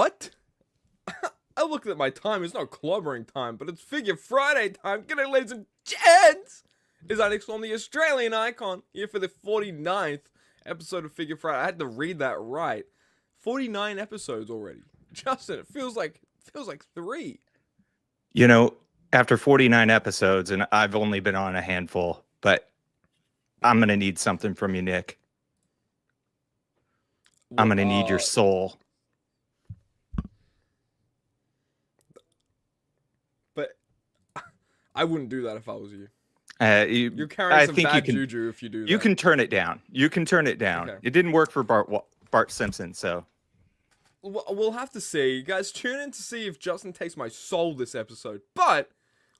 what? I looked at my time. It's not clobbering time, but it's Figure Friday time. G'day, ladies and gents. Is our next one the Australian icon here for the 49th episode of Figure Friday? I had to read that right. 49 episodes already. Justin, it feels like 3. You know, after 49 episodes, and I've only been on a handful, but I'm going to need something from you, Nick. I'm going to need your soul. But I wouldn't do that if I was you. You're carrying some bad juju if you do that. You can turn it down. Okay. It didn't work for Bart Simpson, so. We'll have to see. Guys, tune in to see if Justin takes my soul this episode. But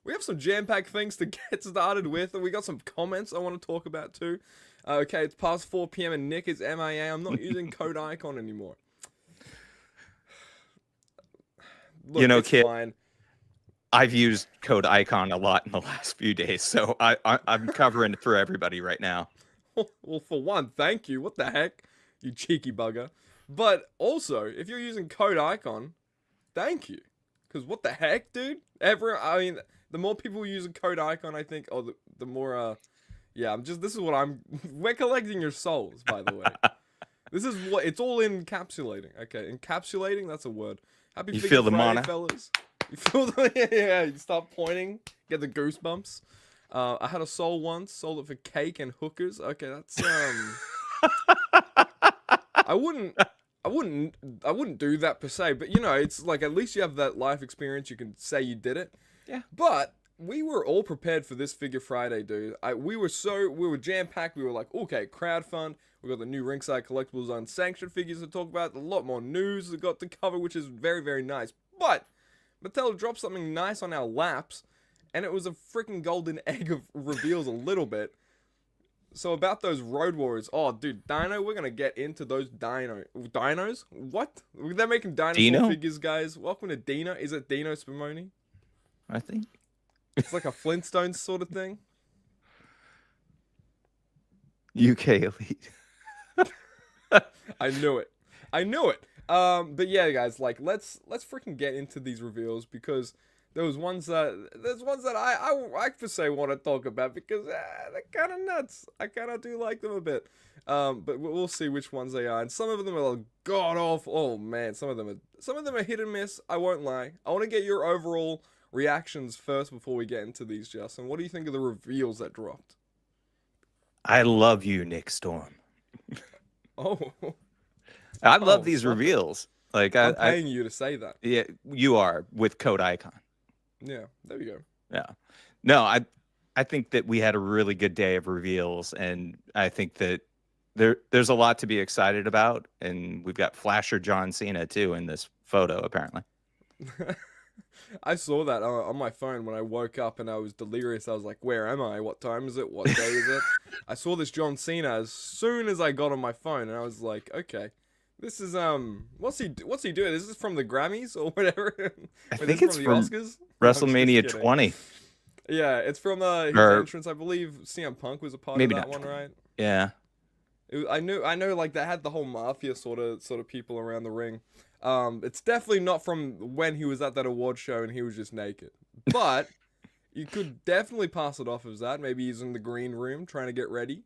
we have some jam-packed things to get started with, and we got some comments I want to talk about too. Okay, it's past 4 p.m. and Nick is MIA. I'm not using code icon anymore. Look, you know, kid, fine. I've used code icon a lot in the last few days, so I'm covering for everybody right now. Well, for one, thank you. What the heck? You cheeky bugger. But also, if you're using code icon, thank you. Because what the heck, dude? The more people use a code icon, I think, the more, this is what we're collecting your souls, by the way. This is what, it's all encapsulating. Okay, encapsulating, that's a word. Happy Figure Friday, fellas. You feel yeah, you start pointing, get the goosebumps. I had a soul once, sold it for cake and hookers. Okay, that's, I wouldn't do that per se, but you know, it's like at least you have that life experience. You can say you did it. Yeah. But we were all prepared for this Figure Friday, dude. We were jam packed. We were like, okay, crowdfund. We got the new Ringside Collectibles unsanctioned figures to talk about. A lot more news we got to cover, which is very, very nice. But Mattel dropped something nice on our laps, and it was a freaking golden egg of reveals a little bit. So about those Road Warriors, oh dude, Dino, we're gonna get into those dinos. What? They're making dinosaur figures, guys. Welcome to Dino. Is it Dino Spumoni? I think it's like a Flintstones sort of thing. UK Elite. I knew it. But yeah, guys, like let's freaking get into these reveals because there's ones that I per se want to talk about because they're kind of nuts. I kind of do like them a bit. But we'll see which ones they are. And some of them are like god awful. Oh man, some of them are hit and miss. I won't lie. I want to get your overall reactions first before we get into these, Justin. What do you think of the reveals that dropped? I love you, Nick Storm. Oh. I love these reveals. Like I'm paying you to say that. Yeah, you are with code icon. Yeah, there we go. Yeah. No, I think that we had a really good day of reveals, and I think that there's a lot to be excited about, and we've got Flasher John Cena too in this photo apparently. I saw that on my phone when I woke up and I was delirious. I was like, where am I? What time is it? What day is it? I saw this John Cena as soon as I got on my phone, and I was like, okay. This is what's he doing? Is this from the Grammys or whatever? I think it's from the Oscars. WrestleMania 20. Yeah, it's from his entrance. I believe CM Punk was a part of that one, right? Yeah. I know. Like they had the whole mafia sort of people around the ring. It's definitely not from when he was at that award show and he was just naked. But you could definitely pass it off as that. Maybe he's in the green room trying to get ready.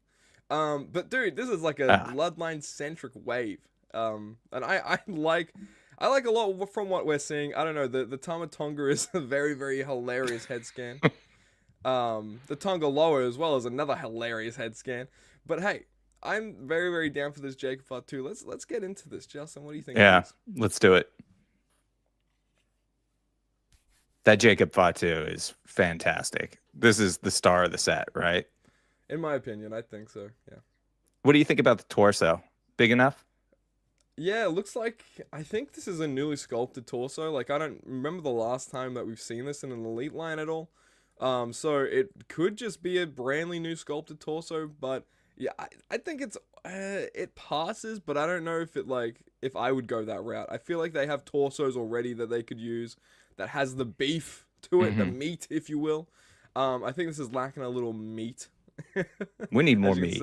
But dude, this is like a bloodline centric wave. And I like a lot from what we're seeing. I don't know, the Tama Tonga is a very, very hilarious head scan. The Tonga Loa as well is another hilarious head scan. But hey, I'm very, very down for this Jacob FATU. Let's get into this, Justin. What do you think? Yeah, let's do it. That Jacob FATU is fantastic. This is the star of the set, right? In my opinion, I think so. Yeah. What do you think about the torso? Big enough? Yeah, it looks like, I think this is a newly sculpted torso. Like, I don't remember the last time that we've seen this in an Elite line at all. So it could just be a brandly new sculpted torso, but yeah, I think it passes, but I don't know if I would go that route. I feel like they have torsos already that they could use that has the beef to it, the meat, if you will. I think this is lacking a little meat. We need more meat.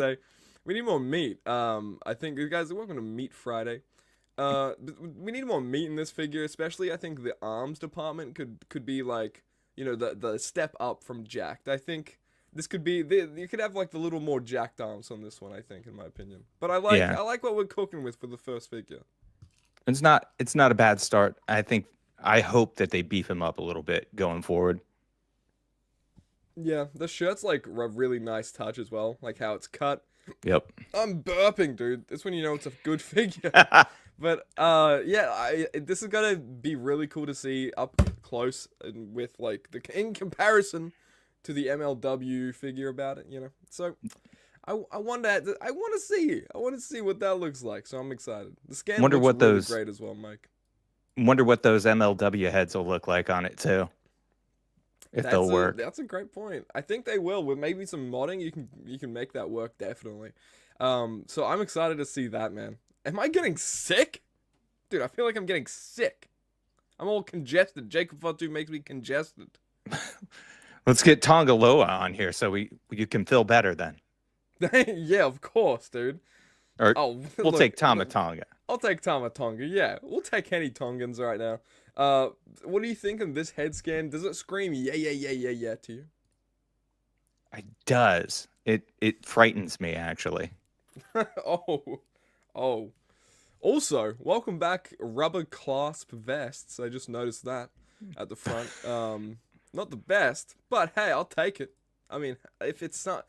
We need more meat. I think you guys are welcome to Meat Friday. We need more meat in this figure, especially I think the arms department could be like, the step up from jacked. I think this could be you could have like the little more jacked arms on this one, I think, in my opinion. But Yeah, I like what we're cooking with for the first figure. it's not a bad start. I hope that they beef him up a little bit going forward. Yeah, the shirt's like a really nice touch as well, like how it's cut. Yep. I'm burping, dude. That's when you know it's a good figure. But yeah, this is gonna be really cool to see up close and with like in comparison to the MLW figure about it, So I want to see what that looks like. So I'm excited. The scan Wonder looks what really those great as well, Mike. wonder what those MLW heads will look like on it too. If they'll work. That's a great point. I think they will. With maybe some modding, you can make that work definitely. So I'm excited to see that, man. Am I getting sick? Dude, I feel like I'm getting sick. I'm all congested. Jacob FATU makes me congested. Let's get Tonga Loa on here so you can feel better then. Yeah, of course, dude. Or we'll look, take Tama Tonga. I'll take Tama Tonga. Yeah, we'll take any Tongans right now. What do you think of this head scan? Does it scream yeah to you? It does. It frightens me actually. Oh. Also, welcome back, rubber clasp vests. I just noticed that at the front. Not the best, but hey, I'll take it. I mean, if it's not,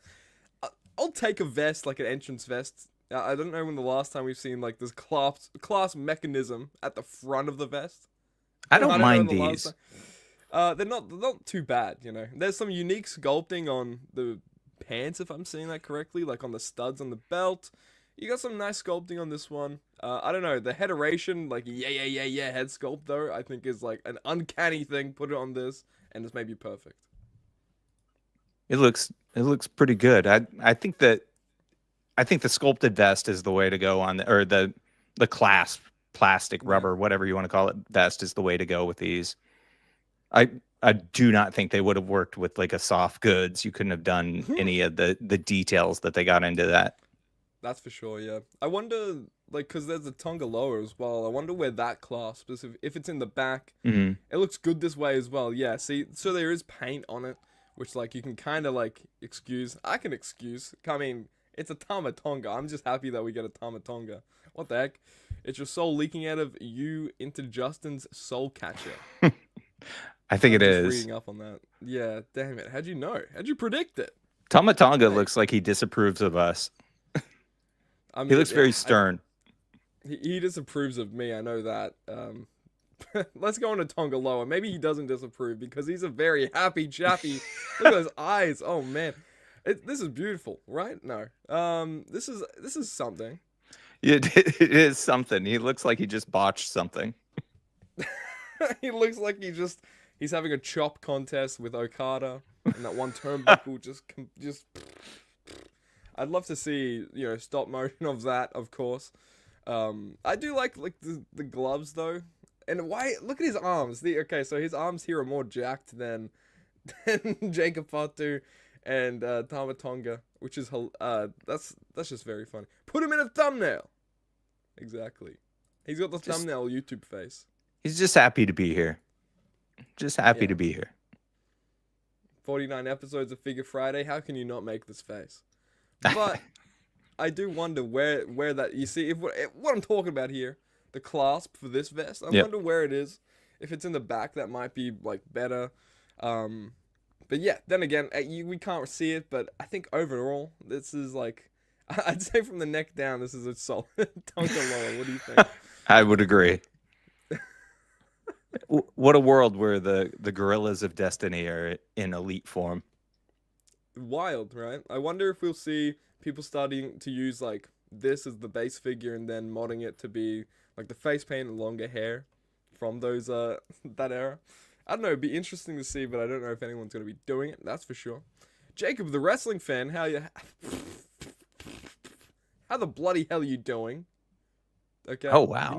I'll take a vest like an entrance vest. I don't know when the last time we've seen like this clasp mechanism at the front of the vest. I don't mind these. They're not too bad, There's some unique sculpting on the pants, if I'm saying that correctly, like on the studs on the belt. You got some nice sculpting on this one. I don't know, the headeration, like yeah head sculpt though, I think is like an uncanny thing. Put it on this, and it's maybe perfect. It looks pretty good. I think the sculpted vest is the way to go on or the clasp plastic rubber, whatever you want to call it, vest is the way to go with these. I do not think they would have worked with like a soft goods. You couldn't have done any of the details that they got into that. That's for sure, yeah. I wonder, like, because there's a Tonga lower as well. I wonder where that clasp is. If it's in the back, Mm-hmm. It looks good this way as well. Yeah, see, so there is paint on it, which, like, you can kind of, like, excuse. I can excuse. I mean, it's a Tama Tonga. I'm just happy that we get a Tama Tonga. What the heck? It's your soul leaking out of you into Justin's soul catcher. I think it is. Reading up on that. Yeah, damn it. How'd you know? How'd you predict it? Tama Tonga looks like he disapproves of us. I mean, he looks very stern. He disapproves of me. I know that. Let's go on to Tonga Loa. Maybe he doesn't disapprove because he's a very happy chappy. Look at those eyes. Oh man, this is beautiful, right? No. This is something. It is something. He looks like he just botched something. He looks like he's having a chop contest with Okada, and that one turnbuckle just. I'd love to see stop motion of that, of course. I do like the gloves though, and why? Look at his arms. So his arms here are more jacked than Jacob FATU and Tama Tonga, which is that's just very funny. Put him in a thumbnail. Exactly. He's got the thumbnail YouTube face. He's just happy to be here. Just happy to be here. 49 episodes of Figure Friday. How can you not make this face? But I do wonder where that, you see, if what I'm talking about here, the clasp for this vest, I wonder where it is. If it's in the back, that might be like better. But yeah, then again, we can't see it, but I think overall, this is like, I'd say from the neck down, this is a solid Tonga Loa. What do you think? I would agree. What a world where the gorillas of destiny are in elite form. Wild, right? I wonder if we'll see people starting to use like this as the base figure and then modding it to be like the face paint and longer hair from those that era. I don't know, it'd be interesting to see, but I don't know if anyone's going to be doing it, that's for sure. Jacob, the wrestling fan, how the bloody hell are you doing? Okay. Oh wow.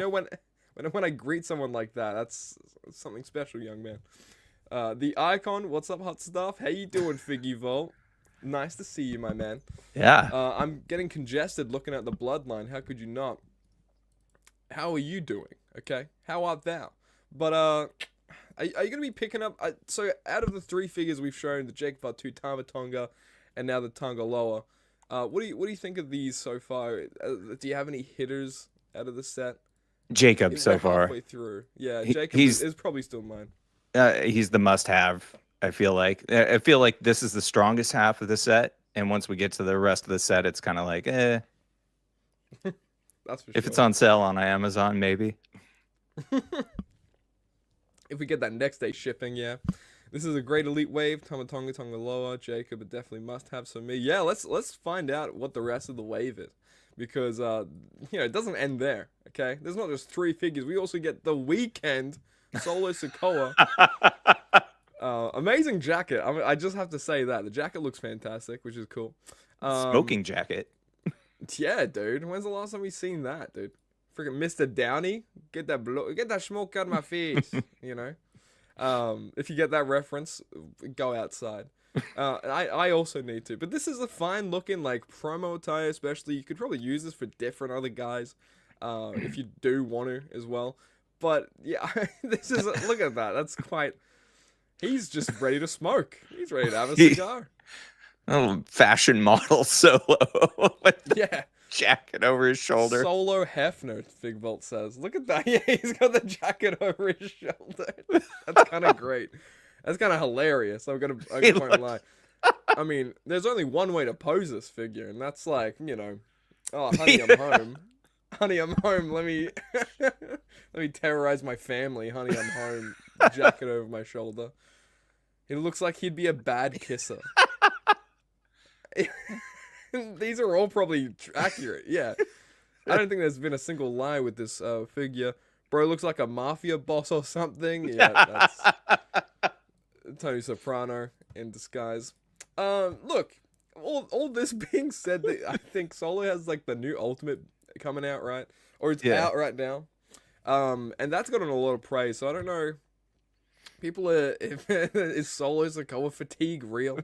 When I greet someone like that, that's something special, young man. The icon, what's up, hot stuff? How you doing, Figgy Volt? Nice to see you, my man. Yeah. I'm getting congested looking at the bloodline. How could you not? how are you doing? Okay, how art thou? But are you gonna be picking up? So out of the three figures we've shown, the Jake FATU Tama Tonga, and now the Tonga Loa, what do you think of these so far? Do you have any hitters out of the set? Jacob so We're far. halfway through. Yeah, Jacob He's is probably still mine. he's the must-have. I feel like this is the strongest half of the set, and once we get to the rest of the set, it's kind of like, eh. That's for If sure. it's on sale on Amazon, maybe. If we get that next day shipping, yeah. This is a great elite wave. Tama Tonga Tonga Loa, Jacob, it definitely must have some me. Yeah, let's find out what the rest of the wave is. Because it doesn't end there, okay? There's not just three figures. We also get the weekend Solo Sokoa. Amazing jacket. I just have to say that. The jacket looks fantastic, which is cool. Smoking jacket. Yeah, dude. When's the last time we seen that, dude? Freaking Mr. Downey, get that smoke out of my face, you know. If you get that reference, go outside. I also need to, but this is a fine looking like promo attire, especially. You could probably use this for different other guys, if you do want to as well. But yeah, this is look at that. That's quite. He's just ready to smoke. He's ready to have a cigar. Oh, fashion model Solo. Yeah. Jacket over his shoulder. Solo Hefner, Fig Bolt says. Look at that. Yeah, he's got the jacket over his shoulder. That's kind of great. That's kind of hilarious. I won't lie. I mean, there's only one way to pose this figure, and that's like, oh, honey, I'm home. Honey, I'm home. Let me terrorize my family. Honey, I'm home. Jacket over my shoulder. He looks like he'd be a bad kisser. These are all probably accurate, yeah. I don't think there's been a single lie with this figure. Bro looks like a mafia boss or something. Yeah, that's Tony Soprano in disguise. Look, all this being said, I think Solo has like the new Ultimate coming out, right? Or it's out right now. And that's gotten a lot of praise, so I don't know. People is Solo Sokoa fatigue real?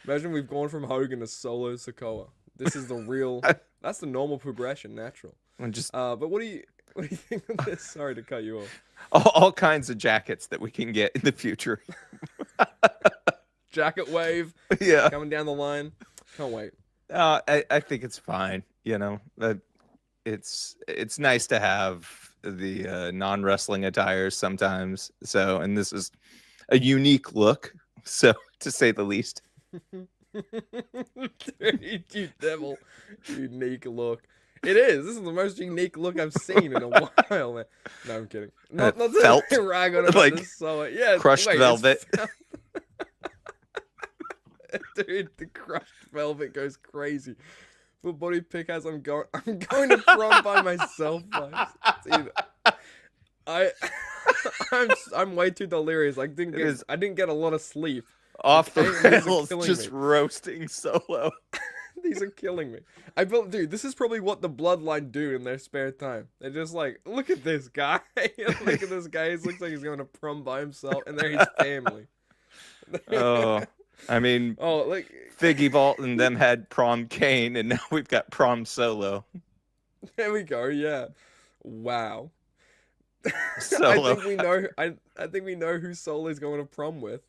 Imagine we've gone from Hogan to Solo Sokoa. This is the real. That's the normal progression, natural. But what do you think of this? Sorry to cut you off. All kinds of jackets that we can get in the future. Jacket wave. Yeah, coming down the line. Can't wait. I think it's fine. It's nice to have the non-wrestling attires sometimes. So, and this is a unique look, so to say the least. Dude, you devil. Unique look. It is. This is the most unique look I've seen in a while, man. No, I'm kidding. Not felt to rag on it, like this Solo. Yeah, crushed velvet. Dude, the crushed velvet goes crazy. Full body pick as I'm going to prom by myself, guys. Dude, I'm way too delirious. I didn't get a lot of sleep. Off the rails, just roasting Solo. These are killing me. Dude, this is probably what the Bloodline do in their spare time. They're just like, look at this guy. Look at this guy. He looks like he's going to prom by himself, and they're his family. Oh, I mean, Figgy Vault and them had prom Kane, and now we've got prom Solo. There we go. Yeah. Wow. Solo. I think we know. I think we know who Solo's going to prom with.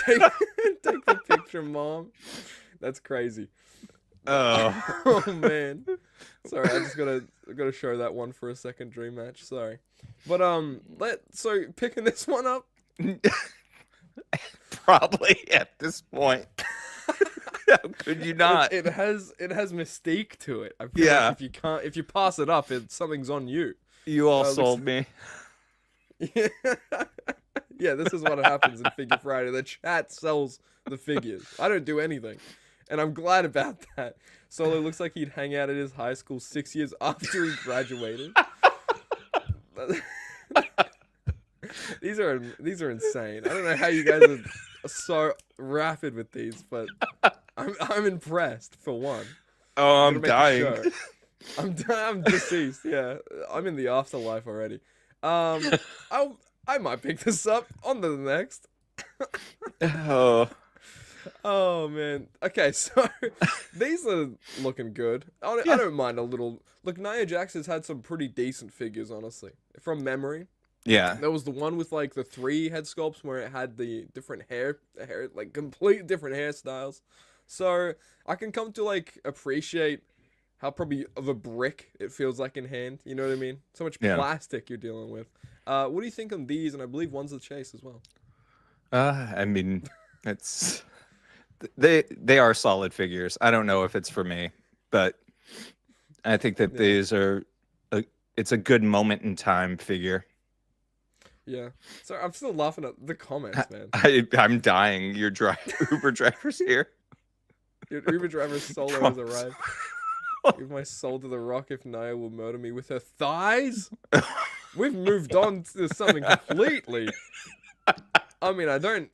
Take the picture, Mom. That's crazy. Oh man. Sorry, I just gotta show that one for a second dream match. Sorry, but so picking this one up. Probably at this point. How could you not? It has mystique to it. I feel like if you pass it up, something's on you. You all sold me. Yeah. Yeah, this is what happens in Figure Friday. The chat sells the figures. I don't do anything. And I'm glad about that. Solo looks like he'd hang out at his high school 6 years after he graduated. These are insane. I don't know how you guys are so rapid with these, but I'm impressed for one. Oh, I'm dying. I'm deceased. Yeah, I'm in the afterlife already. I might pick this up on to the next. Oh, Oh man. Okay, so these are looking good. I Yeah. don't mind a little. Look, Nia Jax has had some pretty decent figures, honestly, from memory. Yeah. There was the one with like the 3 head sculpts where it had the different hair, like complete different hairstyles. So I can come to like appreciate how probably of a brick it feels like in hand. You know what I mean? So much Yeah. plastic you're dealing with. What do you think on these? And I believe one's the chase as well. I mean, it's they are solid figures. I don't know if it's for me, but I think that Yeah. these are it's a good moment in time figure. Yeah. So I'm still laughing at the comments, man. I'm dying. Your Uber driver's here. Your Uber driver's solo has arrived. Give my soul to the rock if Nia will murder me with her thighs. We've moved on to something completely. I mean, I don't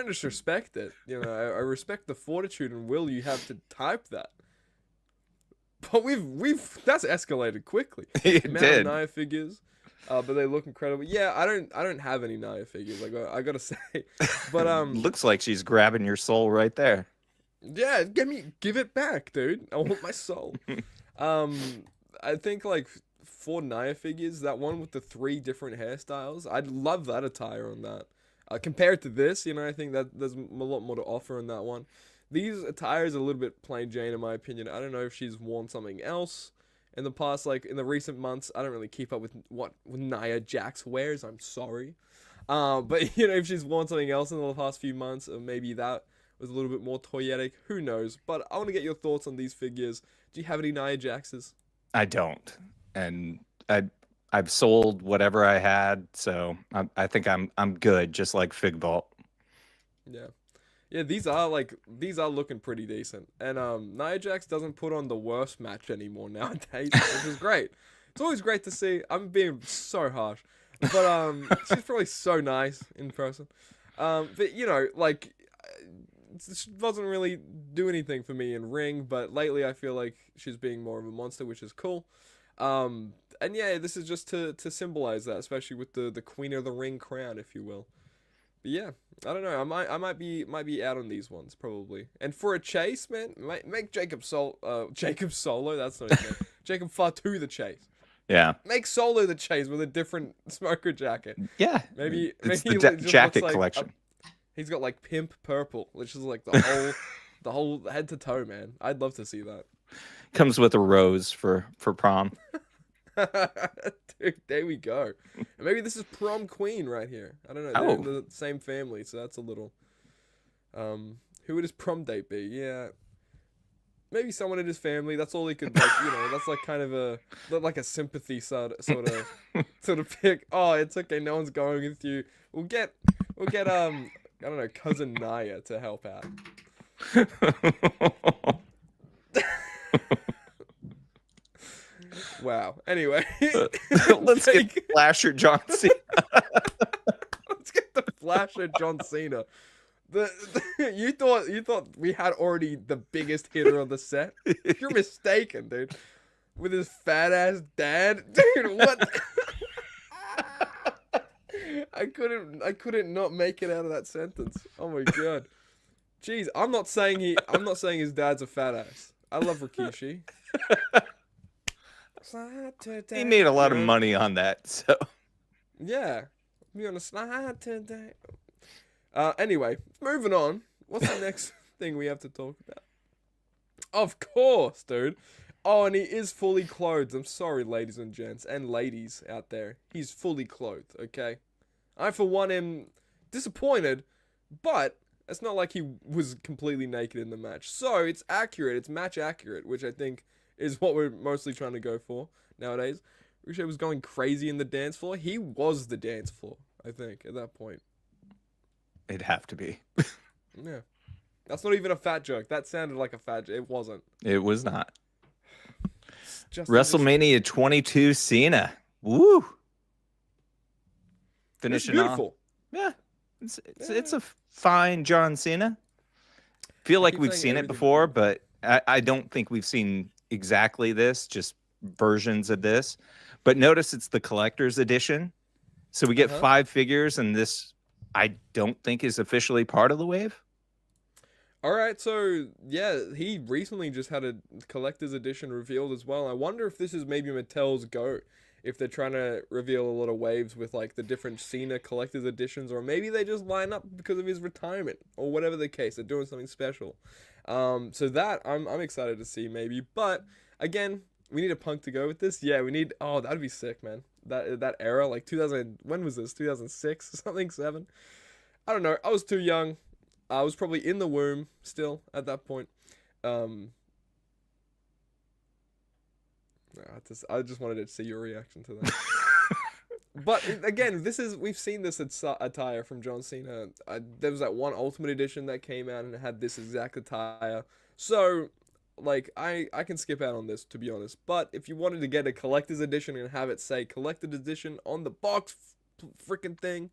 disrespect it. You know, I respect the fortitude and will you have to type that. But that's escalated quickly. It The amount of did. Nia figures, but they look incredible. Yeah, I don't have any Nia figures. I gotta say, but Looks like she's grabbing your soul right there. yeah, give it back, dude. I want my soul. I think like for Nia figures, that one with the 3 different hairstyles, I'd love that attire on that. Compared to this, you know, I think that there's a lot more to offer in that one. These attires are a little bit plain Jane in my opinion. I don't know if she's worn something else in the past, like in the recent months. I don't really keep up with what Nia Jax wears. I'm sorry. But you know, if she's worn something else in the past few months, or maybe that was a little bit more toyetic. Who knows? But I want to get your thoughts on these figures. Do you have any Nia Jaxes? I don't, and I've sold whatever I had, so I think I'm good, just like Fig Vault. Yeah. Yeah, these are looking pretty decent. And Nia Jax doesn't put on the worst match anymore nowadays, which is great. It's always great to see. I'm being so harsh. But she's probably so nice in person. But you know, like this doesn't really do anything for me in ring, but lately I feel like she's being more of a monster, which is cool. And yeah, this is just to symbolize that, especially with the Queen of the Ring crown, if you will. But yeah, I don't know. I might be out on these ones probably. And for a chase, man, make Jacob Solo. That's not his name. Jacob FATU the chase. Yeah, Make Solo the chase with a different smoker jacket. yeah. Maybe It's maybe the he just jacket looks like collection. he's got like pimp purple, which is like the whole head to toe, man. I'd love to see that. Comes with a rose for prom. Dude, there we go. And maybe this is prom queen right here. I don't know. They're in the same family, so that's a little. Who would his prom date be? Yeah, maybe someone in his family. That's all he could like. You know, that's like kind of a sympathy sort of pick. Oh, it's okay. No one's going with you. We'll get I don't know, cousin Naya to help out. Wow. Anyway, Let's get Flasher John Cena. let's get the Flasher John Cena. You thought we had already the biggest hitter on the set. You're mistaken, dude. With his fat ass dad, dude. What? I couldn't not make it out of that sentence. Oh my god. Jeez, I'm not saying his dad's a fat ass. I love Rikishi. He made a lot of money on that, so Yeah. We on a slide today. Anyway, moving on. What's the next thing we have to talk about? Of course, dude. Oh, and he is fully clothed. I'm sorry, ladies and gents, and ladies out there. He's fully clothed, okay? I, for one, am disappointed, but it's not like he was completely naked in the match. So, it's accurate. It's match accurate, which I think is what we're mostly trying to go for nowadays. Ricochet was going crazy in the dance floor. He was the dance floor, I think, at that point. it'd have to be. Yeah. That's not even a fat joke. That sounded like a fat joke. It wasn't. It was not. Just WrestleMania 22 Cena. Woo! It's Finishing off. beautiful. Yeah. It's a fine John Cena. Feel like keep we've saying seen it everything before, but I don't think we've seen exactly this, just versions of this. But notice it's the collector's edition. So we get 5 figures, and this I don't think is officially part of the wave. All right, so yeah, he recently just had a collector's edition revealed as well. I wonder if this is maybe Mattel's go, if they're trying to reveal a lot of waves with like the different Cena collector's editions, or maybe they just line up because of his retirement, or whatever the case. They're doing something special. So that I'm excited to see maybe, but again, we need a Punk to go with this. Yeah, we need. Oh, that'd be sick, man. That era, like 2000. When was this? 2006 something, seven. I don't know. I was too young. I was probably in the womb still at that point. Um, I just wanted to see your reaction to that. But again, we've seen this attire from John Cena. There was that one Ultimate Edition that came out and it had this exact attire. So, like, I can skip out on this, to be honest. But if you wanted to get a collector's edition and have it say collector's edition on the box freaking thing,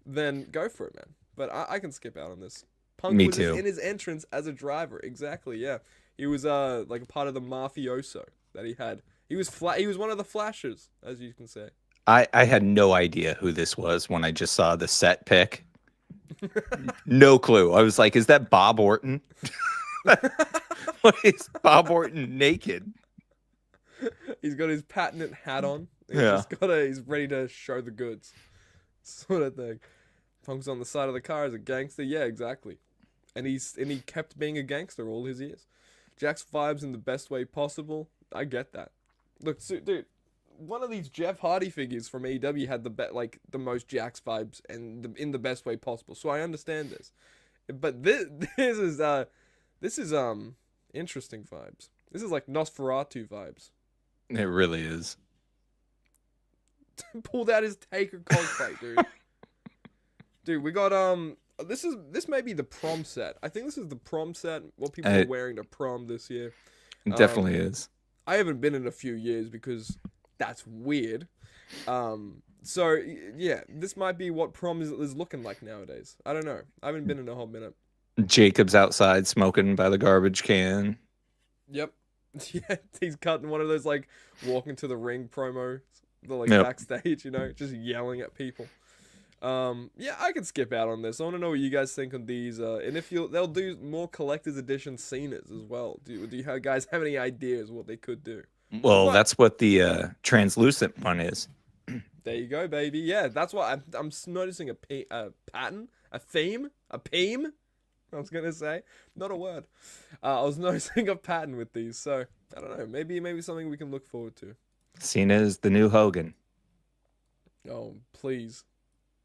then go for it, man. But I can skip out on this. Punk Me was too. in his entrance as a driver. Exactly, yeah. He was like a part of the mafioso that he had. He was he was one of the flashers, as you can say. I had no idea who this was when I just saw the set pick. No clue. I was like, is that Bob Orton? What is Bob Orton naked? He's got his patented hat on. Yeah. He's ready to show the goods. Sort of thing. Punk's on the side of the car as a gangster. Yeah, exactly. And he kept being a gangster all his years. Jack's vibes in the best way possible. I get that. Look, so, dude, one of these Jeff Hardy figures from AEW had the most Jack's vibes and in the best way possible. So I understand this. But this is interesting vibes. This is like Nosferatu vibes. It really is. Pulled out his Taker Coldplay, dude. Dude, we got this may be the prom set. I think this is the prom set. What people are wearing to prom this year. It definitely is. I haven't been in a few years because that's weird. So yeah, this might be what prom is looking like nowadays. I don't know. I haven't been in a whole minute. Jacob's outside smoking by the garbage can. Yep. Yeah, he's cutting one of those like walking to the ring promos, the like Yep. backstage, just yelling at people. Yeah, I could skip out on this. I want to know what you guys think on these. And if they'll do more collector's edition Cenas as well. Do you guys have any ideas what they could do? Well, that's what the translucent one is. There you go, baby. Yeah, that's what I'm noticing a pattern, a theme, a theme. I was gonna say, not a word. I was noticing a pattern with these, so I don't know. Maybe something we can look forward to. Cena is the new Hogan. Oh, please.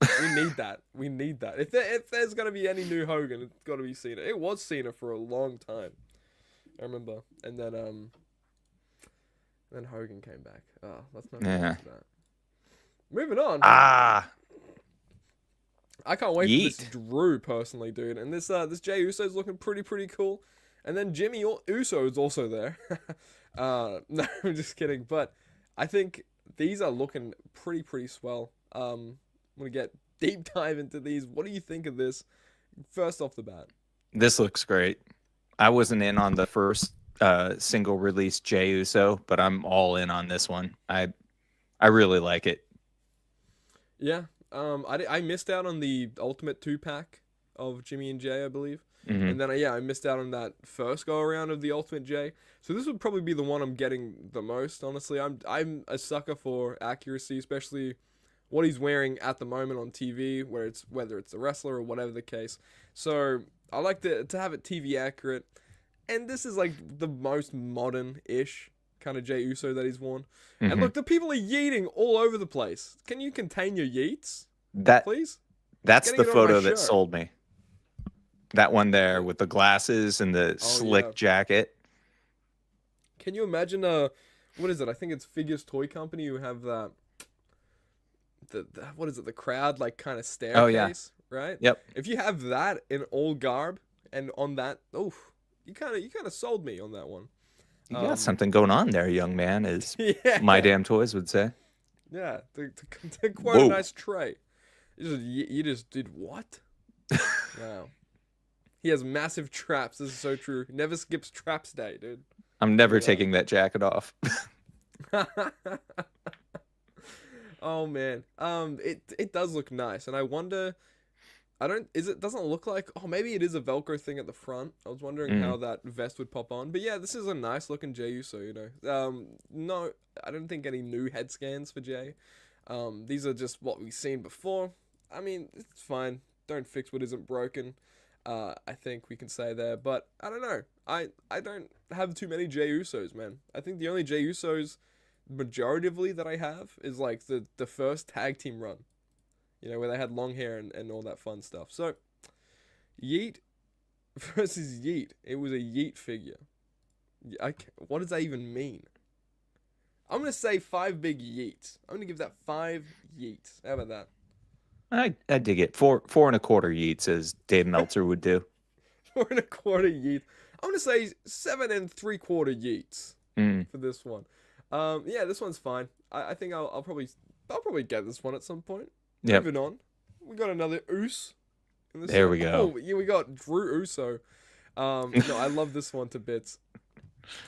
We need that. We need that. If there's gonna be any new Hogan, it's gotta be Cena. It was Cena for a long time. I remember, and then Hogan came back. Oh, let's not get into that. Moving on. I can't wait for this Drew personally, dude. And this Jey Uso is looking pretty cool. And then Jimmy Uso is also there. No, I'm just kidding. But I think these are looking pretty swell. I'm gonna get deep dive into these. What do you think of this? First off the bat. This looks great. I wasn't in on the first single release Jey Uso, but I'm all in on this one. I really like it. Yeah. I missed out on the Ultimate 2-pack of Jimmy and Jay, I believe. Mm-hmm. And then, I missed out on that first go-around of the Ultimate Jay. So this would probably be the one I'm getting the most, honestly. I'm a sucker for accuracy, especially what he's wearing at the moment on TV, whether it's a wrestler or whatever the case. So I like to have it TV accurate. And this is like the most modern-ish kind of Jey Uso that he's worn. Mm-hmm. And look, the people are yeeting all over the place. Can you contain your yeets, please? That's the photo that sold me. That one there with the glasses and the slick jacket. Can you imagine what is it? I think it's Figures Toy Company who have that. What is it? The crowd like kind of staircase. Oh yeah. Right. Yep. If you have that in all garb and on that, you kind of sold me on that one. You got something going on there, young man, as My Damn Toys would say. Yeah, to quote a nice tray. You just did what? Wow. He has massive traps. This is so true. He never skips traps day, dude. I'm never taking that jacket off. Oh man. It does look nice, and I wonder Doesn't look like, oh, maybe it is a Velcro thing at the front. I was wondering Mm. how that vest would pop on. But yeah, this is a nice looking Jey Uso, you know. No, I don't think any new head scans for Jey. These are just what we've seen before. I mean, it's fine. Don't fix what isn't broken. I think we can say there. But I don't know. I don't have too many Jey Usos, man. I think the only Jey Usos majoritively that I have is like the first tag team run. You know, where they had long hair and all that fun stuff. So, Yeet versus Yeet. It was a Yeet figure. What does that even mean? I'm going to say 5 big Yeets. I'm going to give that 5 Yeets. How about that? I dig it. Four and a quarter yeets, as Dave Meltzer would do. 4 and a quarter Yeets. I'm going to say 7 and 3/4 Yeets for this one. Yeah, this one's fine. I think I'll probably get this one at some point. Yep. Moving on, we got another Oos. In this There one. we go. Oh, yeah, we got Drew Uso. No, I love this one to bits.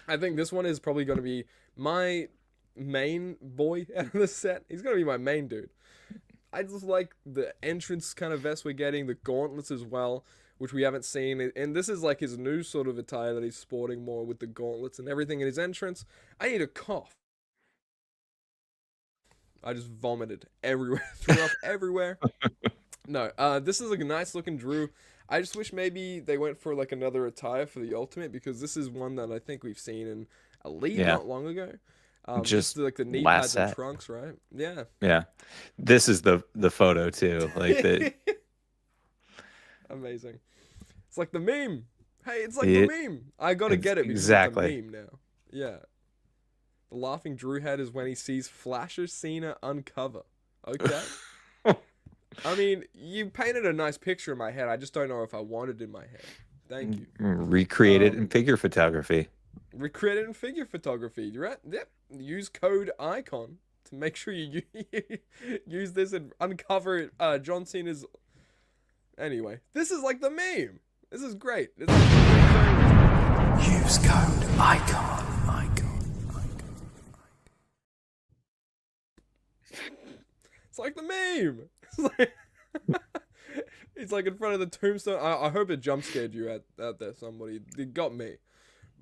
I think this one is probably going to be my main boy out of the set. He's going to be my main dude. I just like the entrance kind of vest we're getting, the gauntlets as well, which we haven't seen. And this is like his new sort of attire that he's sporting more with the gauntlets and everything in his entrance. I need a cough. I just vomited everywhere, threw up everywhere. No, this is like a nice looking Drew. I just wish maybe they went for like another attire for the Ultimate, because this is one that I think we've seen in Elite not long ago. Just like the knee pads and trunks, right? Yeah. Yeah. This is the photo too. Like the amazing. It's like the meme. Hey, it's like the meme. I gotta get it because it's a meme now. Yeah. The laughing Drew head is when he sees Flasher Cena uncover. Okay. I mean, you painted a nice picture in my head. I just don't know if I want it in my head. Thank you. Recreate it in figure photography. Recreate it in figure photography. You're right. Yep. Use code ICON to make sure you use this and uncover John Cena's. Anyway, this is like the meme. This is great. Use code ICON. It's like the meme. It's like in front of the tombstone. I hope it jump scared you out there, somebody. It got me.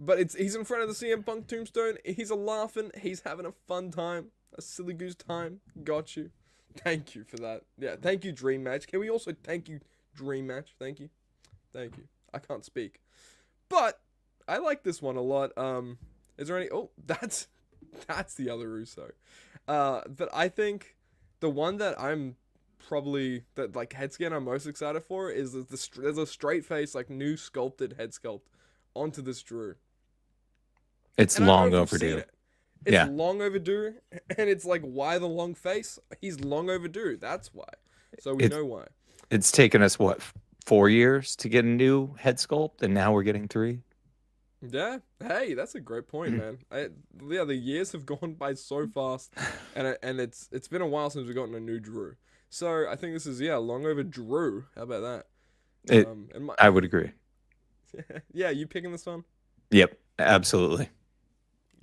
But he's in front of the CM Punk tombstone. He's laughing. He's having a fun time. A silly goose time. Got you. Thank you for that. Yeah, thank you, Dream Match. Can we also thank you, Dream Match? Thank you. Thank you. I can't speak. But I like this one a lot. Is there any... Oh, that's the other Russo. But I think the one that I'm probably... That, like, head scan I'm most excited for is there's a straight face, like, new sculpted head sculpt onto this Drew. It's long overdue. It's long overdue, and it's like, why the long face? He's long overdue. That's why. So we know why. It's taken us, what, 4 years to get a new head sculpt, and now we're getting 3? Yeah. Hey, that's a great point, man. Yeah, the years have gone by so fast, and it's been a while since we've gotten a new Drew. So I think this is, long overdue. How about that? I would agree. Yeah, you picking this one? Yep, absolutely.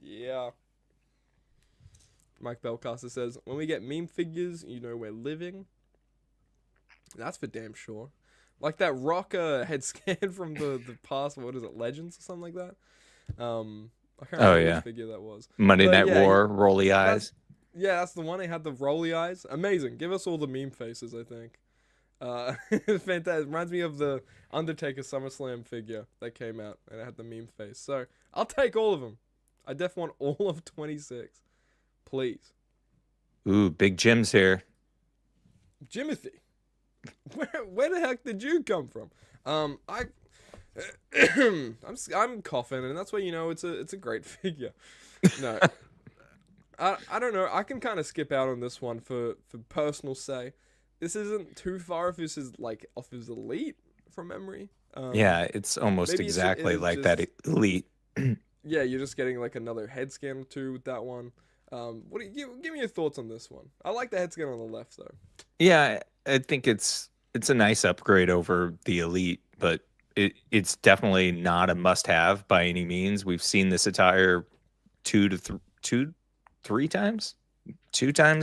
Yeah. Mike Belcaster says, when we get meme figures, you know we're living. That's for damn sure. Like that Rock head scan from the past, what is it, Legends or something like that? I can't remember which figure that was. Monday Night War, rolly eyes. Yeah, that's the one. He had the rolly eyes. Amazing. Give us all the meme faces, I think. Fantastic. Reminds me of the Undertaker SummerSlam figure that came out, and it had the meme face. So I'll take all of them. I definitely want all of 26, please. Ooh, Big Jim's here. Jimothy, where the heck did you come from? I'm coughing, and that's why you know it's a great figure. No, I don't know. I can kind of skip out on this one for personal say. This isn't too far if this is like off his Elite from memory. Yeah, it's almost exactly like that Elite. Yeah, you're just getting like another head scan or two with that one. What do you give me your thoughts on this one? I like the head scan on the left though. Yeah, I think it's a nice upgrade over the Elite, but it's definitely not a must-have by any means. We've seen this attire 2 times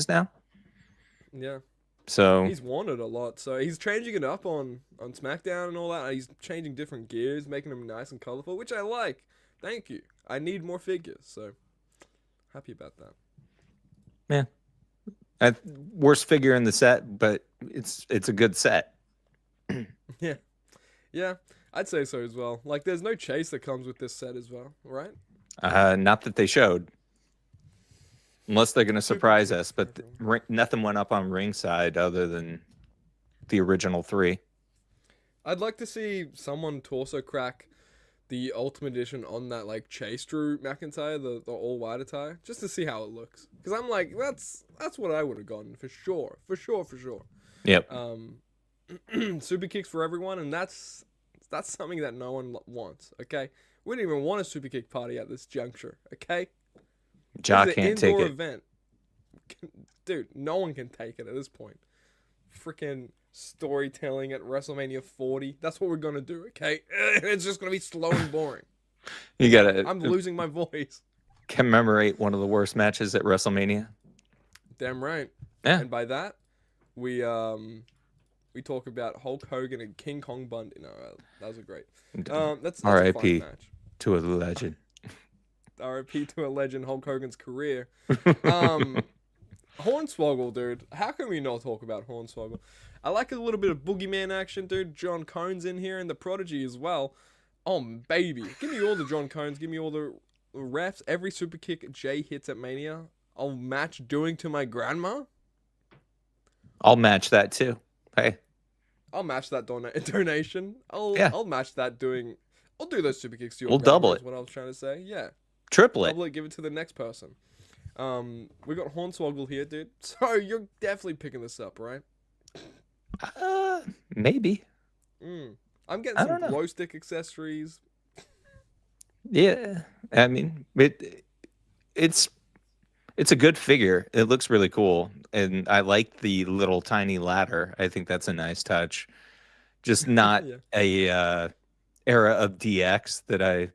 now. Yeah. So He's wanted a lot, so he's changing it up on SmackDown and all that. He's changing different gears, making them nice and colorful, which I like. Thank you. I need more figures, so happy about that. yeah, worst figure in the set, but it's a good set. Yeah, yeah, I'd say so as well. Like, there's no chase that comes with this set as well, right? Not that they showed, unless they're going to Super surprise kick us. for But everyone. nothing went up on ringside other than the original 3. I'd like to see someone torso crack the Ultimate Edition on that like Chase Drew McIntyre, the all white attire, just to see how it looks. Because I'm like, that's what I would have gotten for sure, for sure, for sure. Yep. Super kicks for everyone, and that's something that no one wants. Okay, we don't even want a super kick party at this juncture. Okay, Ja it's an can't take indoor it. event, dude. No one can take it at this point. Freaking storytelling at WrestleMania 40. That's what we're gonna do. Okay, it's just gonna be slow and boring. You gotta I'm losing my voice. commemorate one of the worst matches at WrestleMania. Damn right. Yeah. And by that, we talk about Hulk Hogan and King Kong Bundy. No, that was a great. That's a fun R.I.P. match. to a legend. R.I.P. to a legend, Hulk Hogan's career. Hornswoggle, dude. How can we not talk about Hornswoggle? I like a little bit of boogeyman action, dude. John Cone's in here and the Prodigy as well. Oh, baby. Give me all the John Cones. Give me all the refs. Every super kick Jay hits at Mania, I'll match doing to my grandma. I'll match that too. Hey. I'll match that donation. I'll match that doing. I'll do those super kicks to your We'll grandma, double is it. what I was trying to say. Yeah. Triple it. Double it, give it to the next person. We got Hornswoggle here, dude. So you're definitely picking this up, right? Maybe. I'm getting I some don't know. glow stick accessories. Yeah. I mean, it's a good figure. It looks really cool, and I like the little tiny ladder. I think that's a nice touch. Just not Yeah. a era of DX that I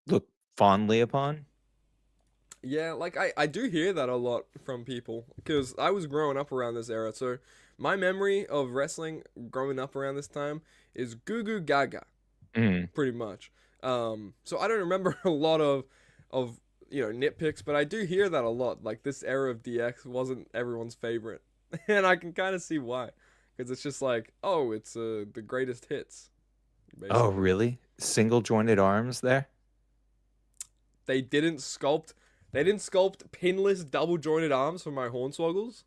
look fondly upon. Yeah, like I do hear that a lot from people because I was growing up around this era. So my memory of wrestling growing up around this time is Goo Goo Gaga, Mm. pretty much. So I don't remember a lot of nitpicks, but I do hear that a lot. Like this era of DX wasn't everyone's favorite, and I can kind of see why, because it's just like, oh, it's the greatest hits. Oh, Basically. really? Single jointed arms there? They didn't sculpt pinless double jointed arms for my Hornswoggles.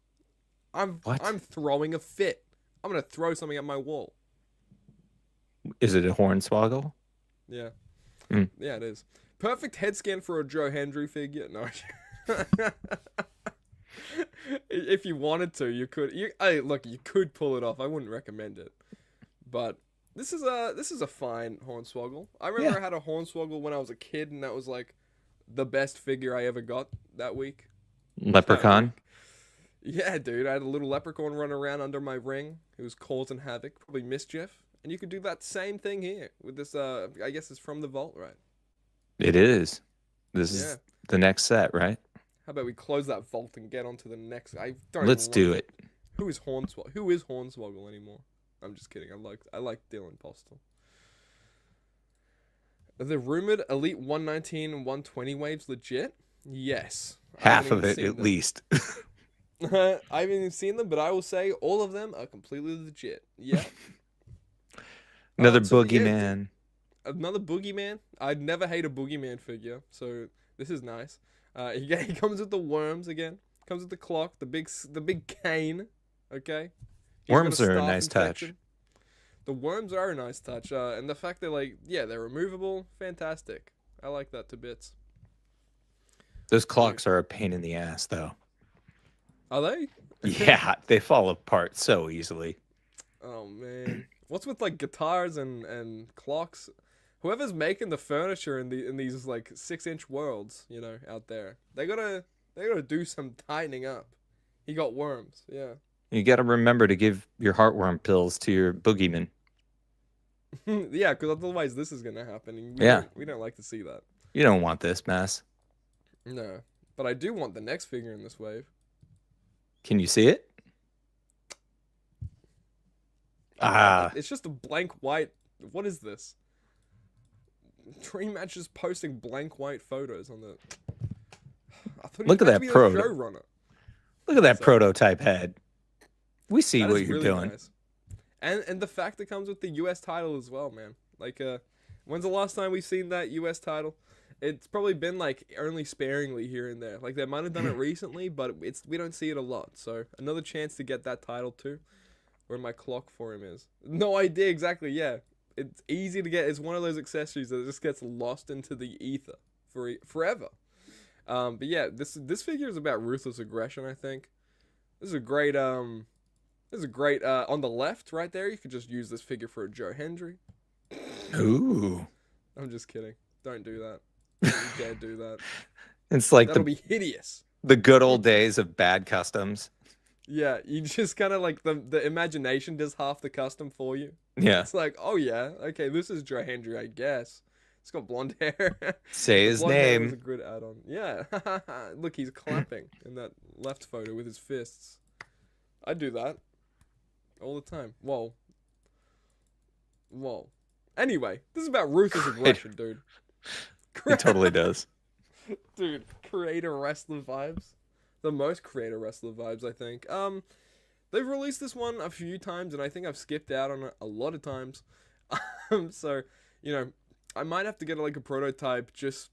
What? I'm throwing a fit. I'm gonna throw something at my wall. Is it a hornswoggle? Yeah. Mm. Yeah, it is. Perfect head scan for a Joe Hendry figure. No. If you wanted to, you could. Hey, look, you could pull it off. I wouldn't recommend it. But this is a fine Hornswoggle. I remember I had a Hornswoggle when I was a kid, and that was like the best figure I ever got that week. Leprechaun? Yeah, dude. I had a little leprechaun run around under my ring. It was causing havoc, probably mischief. And you could do that same thing here with this. I guess it's from the vault, right? It is. This is the next set, right? How about we close that vault and get on to the next? I don't. Let's do it. Who is Hornswoggle? Who is Hornswoggle anymore? I'm just kidding. I like Dylan Postel. Are the rumored Elite 119 and 120 waves legit? Yes. Half of it, at least. I haven't even seen them, but I will say all of them are completely legit. Yeah. Another So, boogeyman. Another boogeyman. I'd never hate a boogeyman figure, so this is nice. He comes with the worms again. Comes with the clock, the big cane. Okay. Worms are a nice touch. The worms are a nice touch, and the fact they're they're removable, fantastic. I like that to bits. Those clocks are a pain in the ass, though. Are they? Yeah, they fall apart so easily. Oh man, what's with like guitars and clocks? Whoever's making the furniture in these like 6-inch worlds, out there, they gotta do some tightening up. He got worms, yeah. You got to remember to give your heartworm pills to your boogeyman. Yeah, because otherwise this is gonna happen. And we don't like to see that. You don't want this mess. No, but I do want the next figure in this wave. Can you see it? Ah, It's just a blank white. What is this? Dream Match is posting blank white photos on the. I thought he look was at meant to that be the proto. showrunner. Look at that So, prototype head. We see that what is you're really doing. nice. And the fact it comes with the US title as well, man. Like, when's the last time we've seen that US title? It's probably been like only sparingly here and there. Like they might have done it recently, but we don't see it a lot. So another chance to get that title too. Where my clock for him is. No idea exactly. Yeah, it's easy to get. It's one of those accessories that just gets lost into the ether forever. But yeah, this figure is about ruthless aggression. I think this is a great. This is a great. On the left, right there, you could just use this figure for a Joe Hendry. Ooh. I'm just kidding. Don't do that. Don't you dare do that. It's like That'll be hideous. the good old days of bad customs. Yeah, you just kind of like the imagination does half the custom for you. Yeah. It's like, oh yeah, okay, this is Joe Hendry, I guess. He's got blonde hair. Say his Blonde hair was a name. good add-on. Yeah. Look, he's clapping in that left photo with his fists. I do that all the time. Whoa. Whoa. Anyway, this is about ruthless aggression, dude. It totally does. Dude, creator wrestler vibes. The most creator wrestler vibes, I think. They've released this one a few times, and I think I've skipped out on it a lot of times. So, you know, I might have to get like a prototype just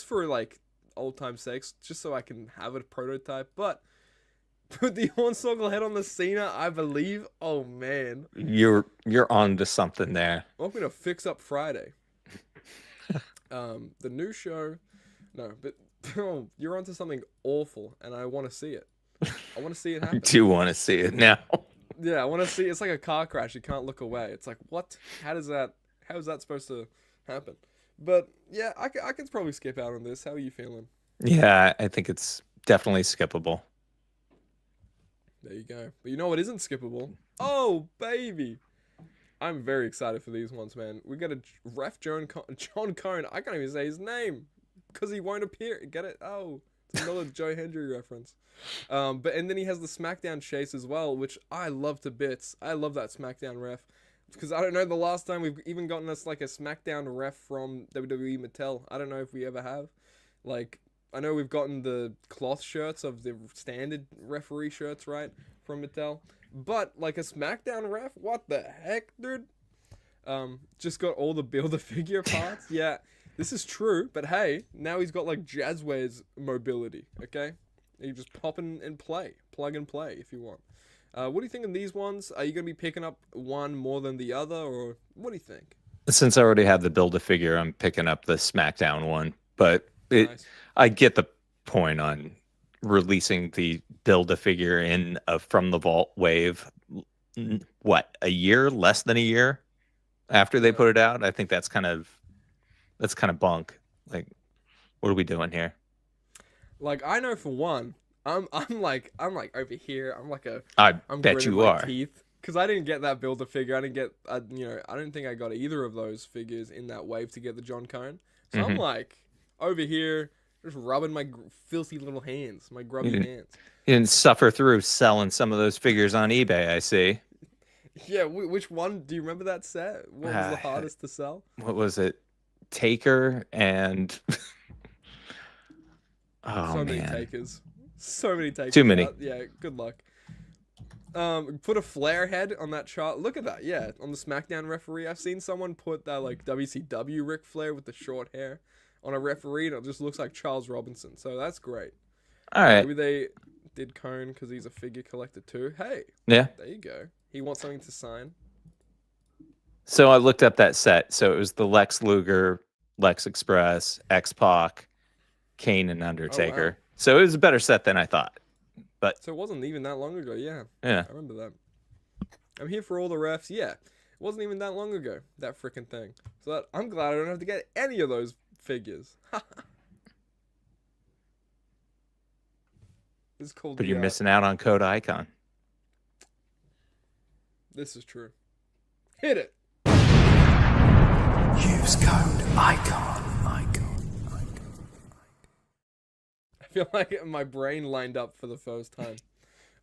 for like old time's sakes, just so I can have a prototype. But put the Hornswoggle head on the Cena, I believe. Oh man, You're on to something there. welcome to Fix Up Friday. The new show, no, but oh, you're onto something awful, and I want to see it. I want to see it I happen. do want to see it now. Yeah, I want to see. It's like a car crash. You can't look away. It's like, what? How is that supposed to happen? But yeah, I can probably skip out on this. How are you feeling? Yeah, I think it's definitely skippable. There you go. But you know what isn't skippable? Oh, baby. I'm very excited for these ones, man. We got a ref John Cone. I can't even say his name because he won't appear. Get it? Oh, it's another Joe Hendry reference. And then he has the SmackDown chase as well, which I love to bits. I love that SmackDown ref because I don't know the last time we've even gotten us like a SmackDown ref from WWE Mattel. I don't know if we ever have. Like, I know we've gotten the cloth shirts of the standard referee shirts, right, from Mattel. But, like, a SmackDown ref? What the heck, dude? Just got all the Build-A-Figure parts. Yeah, this is true. But, hey, now he's got, like, Jazzwares mobility, okay? You just pop in and play. Plug and play if you want. What do you think of these ones? Are you going to be picking up one more than the other? Or what do you think? Since I already have the Build-A-Figure, I'm picking up the SmackDown one. But Nice. I get the point on releasing the Build-A-Figure in a From the Vault wave. What, a year? Less than a year after they put it out? I think that's kind of bunk. Like, what are we doing here? Like, I know for one, I'm like over here. I'm I'm bet gritting you my are. teeth because I didn't get that Build-A-Figure. I didn't get, I don't think I got either of those figures in that wave to get the John Cone. So I'm like over here just rubbing my filthy little hands, my grubby hands. You didn't suffer through selling some of those figures on eBay, I see. Yeah, which one? Do you remember that set? What was the hardest to sell? What was it? Taker and oh So many man, takers. So many takers. Too many. Yeah, good luck. Put a flare head on that chart. Look at that. Yeah, on the SmackDown referee. I've seen someone put that like WCW Ric Flair with the short hair on a referee, and it just looks like Charles Robinson. So that's great. all right, Maybe they did Cone because he's a figure collector too. Hey, yeah. there you go. He wants something to sign. So I looked up that set. So it was the Lex Luger, Lex Express, X-Pac, Kane, and Undertaker. So it was a better set than I thought. So it wasn't even that long ago. Yeah, Yeah. I remember that. I'm here for all the refs. Yeah, it wasn't even that long ago. That freaking thing. So I'm glad I don't have to get any of those figures. This is called. But you're missing out on Code Icon. This is true. Hit it. Use code ICON. I feel like my brain lined up for the first time.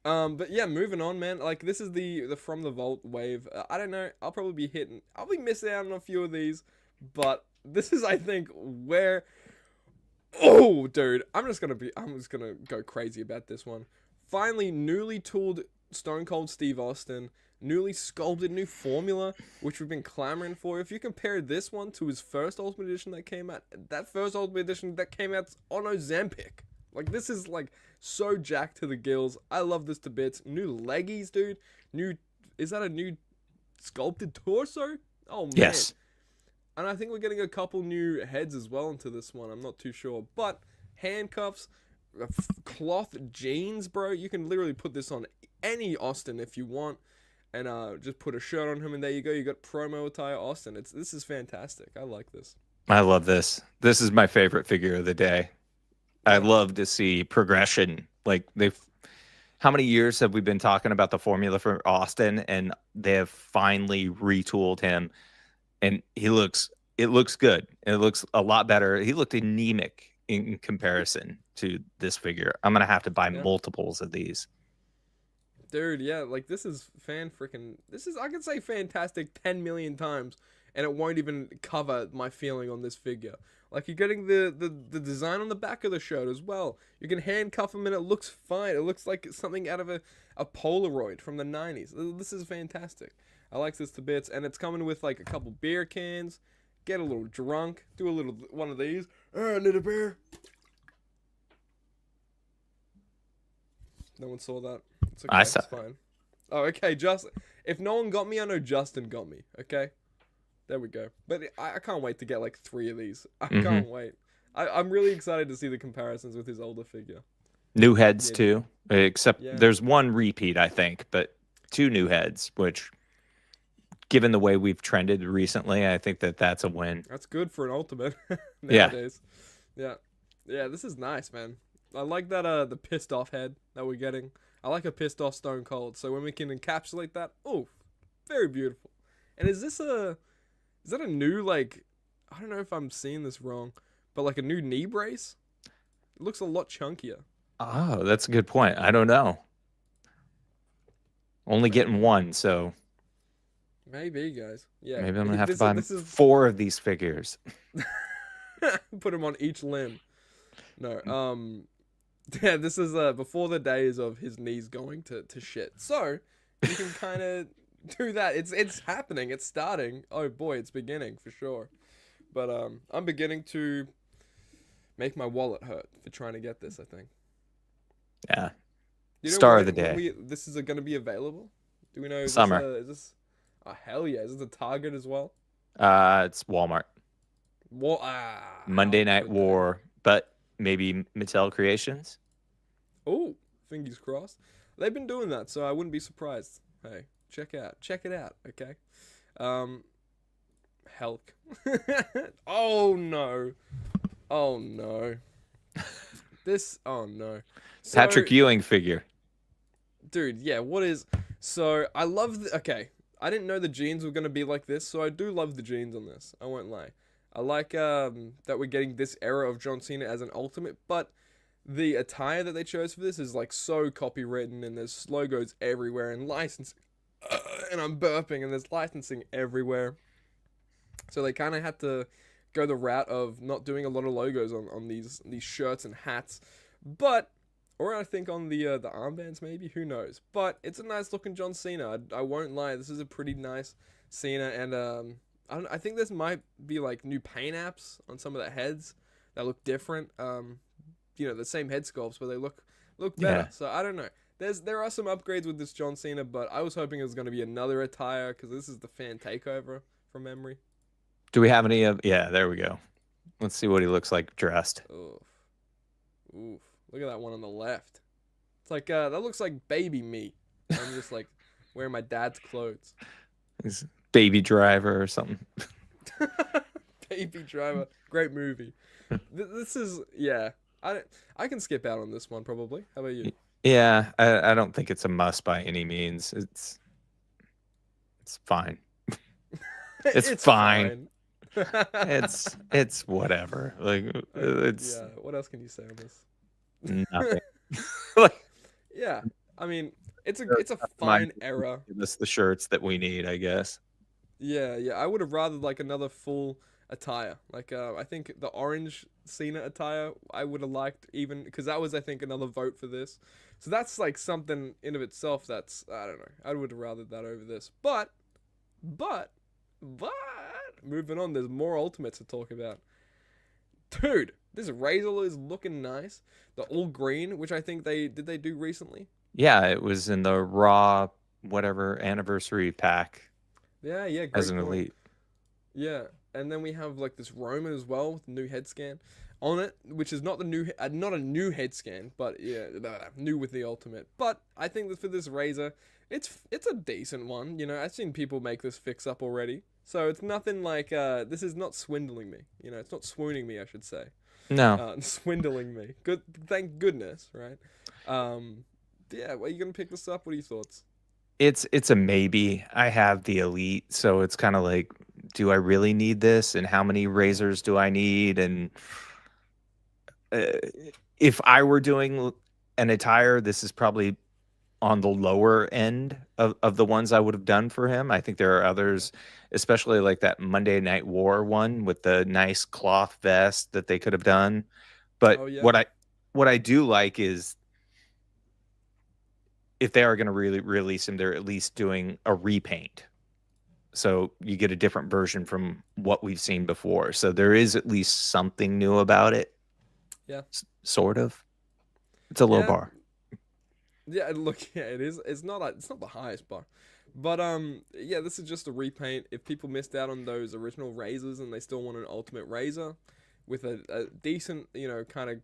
But yeah, moving on, man. Like this is the from the vault wave. I don't know. I'll be missing out on a few of these, but this is, I think, where. Oh, dude, I'm just gonna go crazy about this one. Finally, newly tooled Stone Cold Steve Austin, newly sculpted new formula, which we've been clamoring for. If you compare this one to his first Ultimate Edition that came out, that first Ultimate Edition that came out on Ozempic. Like, this is, like, so jacked to the gills. I love this to bits. New leggies, dude. Is that a new sculpted torso? Oh, man. Yes. And I think we're getting a couple new heads as well into this one. I'm not too sure. But handcuffs, cloth jeans, bro. You can literally put this on any Austin if you want. And just put a shirt on him, and there you go. You got promo attire Austin. This is fantastic. I like this. I love this. This is my favorite figure of the day. I love to see progression. Like how many years have we been talking about the formula for Austin, and they have finally retooled him, and it looks good. And it looks a lot better. He looked anemic in comparison to this figure. I'm gonna have to buy multiples of these. Dude, yeah, like this is I could say fantastic 10 million times, and it won't even cover my feeling on this figure. Like, you're getting the design on the back of the shirt as well. You can handcuff him and it looks fine. It looks like something out of a Polaroid from the 90s. This is fantastic. I like this to bits, and it's coming with like a couple beer cans. Get a little drunk, do a little one of these. I need a beer. No one saw that. It's okay. I saw. It's fine. Oh, okay. If no one got me, I know Justin got me. Okay. There we go. But I can't wait to get like 3 of these. I can't wait. I'm really excited to see the comparisons with his older figure. New heads too, except there's one repeat, I think, but 2 new heads, which, given the way we've trended recently, I think that's a win. That's good for an ultimate nowadays. Yeah. This is nice, man. I like that the pissed off head that we're getting. I like a pissed off Stone Cold. So when we can encapsulate that, oh, very beautiful. And is that a new, like, I don't know if I'm seeing this wrong, but like a new knee brace? It looks a lot chunkier. Oh, that's a good point. I don't know. Only getting one, so maybe, guys. Yeah. Maybe I'm gonna have to buy 4 of these figures. Put them on each limb. No. Yeah, this is before the days of his knees going to shit. So you can kind of do that. It's happening. It's starting. Oh boy, it's beginning for sure. But I'm beginning to make my wallet hurt for trying to get this, I think. Yeah. You know Star of the day. This is going to be available? Do we know? Summer. Is this? Oh, hell yeah. Is this a Target as well? It's Walmart. Monday Night okay. War, but maybe Mattel Creations. Oh, fingers crossed. They've been doing that, so I wouldn't be surprised. Hey, check it out, okay? Hulk. Oh no. Oh no. Oh no. So, Patrick Ewing figure. Dude, yeah, so I love okay. I didn't know the jeans were gonna be like this, so I do love the jeans on this. I won't lie. I like that we're getting this era of John Cena as an ultimate, but the attire that they chose for this is like so copywritten, and there's logos everywhere and licensing. And I'm burping, and there's licensing everywhere. So they kind of had to go the route of not doing a lot of logos on these shirts and hats, or I think on the armbands maybe, who knows. But it's a nice looking John Cena. I won't lie, this is a pretty nice Cena, and I think this might be like new paint apps on some of the heads that look different. The same head sculpts, but they look better. Yeah. So I don't know. There are some upgrades with this John Cena, but I was hoping it was going to be another attire, because this is the fan takeover from memory. Do we have any of? Yeah, there we go. Let's see what he looks like dressed. Oof. Look at that one on the left. It's like that looks like baby me. I'm just like wearing my dad's clothes. He's Baby Driver or something. Baby Driver, great movie. This is I can skip out on this one probably. How about you? Yeah, I don't think it's a must by any means. It's fine. It's fine. it's whatever. Like it's yeah. What else can you say on this? nothing. Yeah, I mean, it's a fine era. Give us the shirts that we need, I guess. Yeah, yeah. I would have rather like another full attire. Like I think the orange Cena attire I would have liked even because that was I think another vote for this. So that's like something in of itself that's I don't know. I would have rather that over this. But but moving on, there's more ultimates to talk about. Dude, this Razor is looking nice. The all green, which I think they do recently. Yeah, it was in the Raw whatever anniversary pack Yeah, yeah, as great an point. elite. Yeah, and then we have like this Roman as well with the new head scan on it, which is not the new, not a new head scan, but yeah, new with the ultimate. But I think that for this Razor, it's a decent one. You know, I've seen people make this fix up already, so it's nothing like this is not swindling me. You know, it's not swooning me, I should say. No, Swindling me. Good, thank goodness, right? Yeah, are you gonna pick this up? What are your thoughts? it's a maybe. I have the elite, so it's kind of like, do I really need this? And how many razors do I need? And uh, if I were doing an attire, this is probably on the lower end of the ones I would have done for him. I think there are others, especially like that Monday Night War one with the nice cloth vest that they could have done. But Oh yeah, what I do like is if they are going to really release him, they're at least doing a repaint. So you get a different version from what we've seen before. So there is at least something new about it. yeah, Sort of. It's a low yeah. bar. Yeah, look, yeah, it is. It's not the highest bar, but yeah, this is just a repaint. If people missed out on those original razors and they still want an ultimate razor with a decent, you know, kind of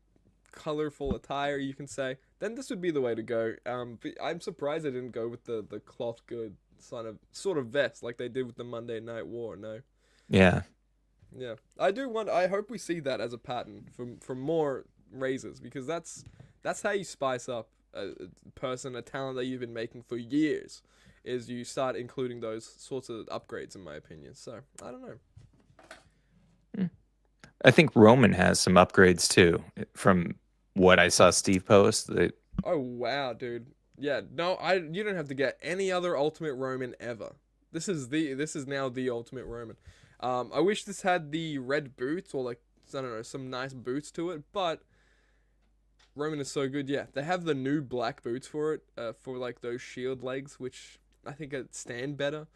colorful attire, you can say, then this would be the way to go. But I'm surprised they didn't go with the cloth good sort of vest like they did with the Monday Night War. No, Yeah. yeah, I do want. I hope we see that as a pattern from more razors because that's how you spice up a person, a talent that you've been making for years, is you start including those sorts of upgrades, in my opinion. So I don't know. I think Roman has some upgrades too from what I saw Steve post. Oh wow, dude. Yeah, no, you don't have to get any other Ultimate Roman ever. This is now the Ultimate Roman. I wish this had the red boots or like I don't know some nice boots to it, but Roman is so good. Yeah, they have the new black boots for it, for like those shield legs, which I think stand better.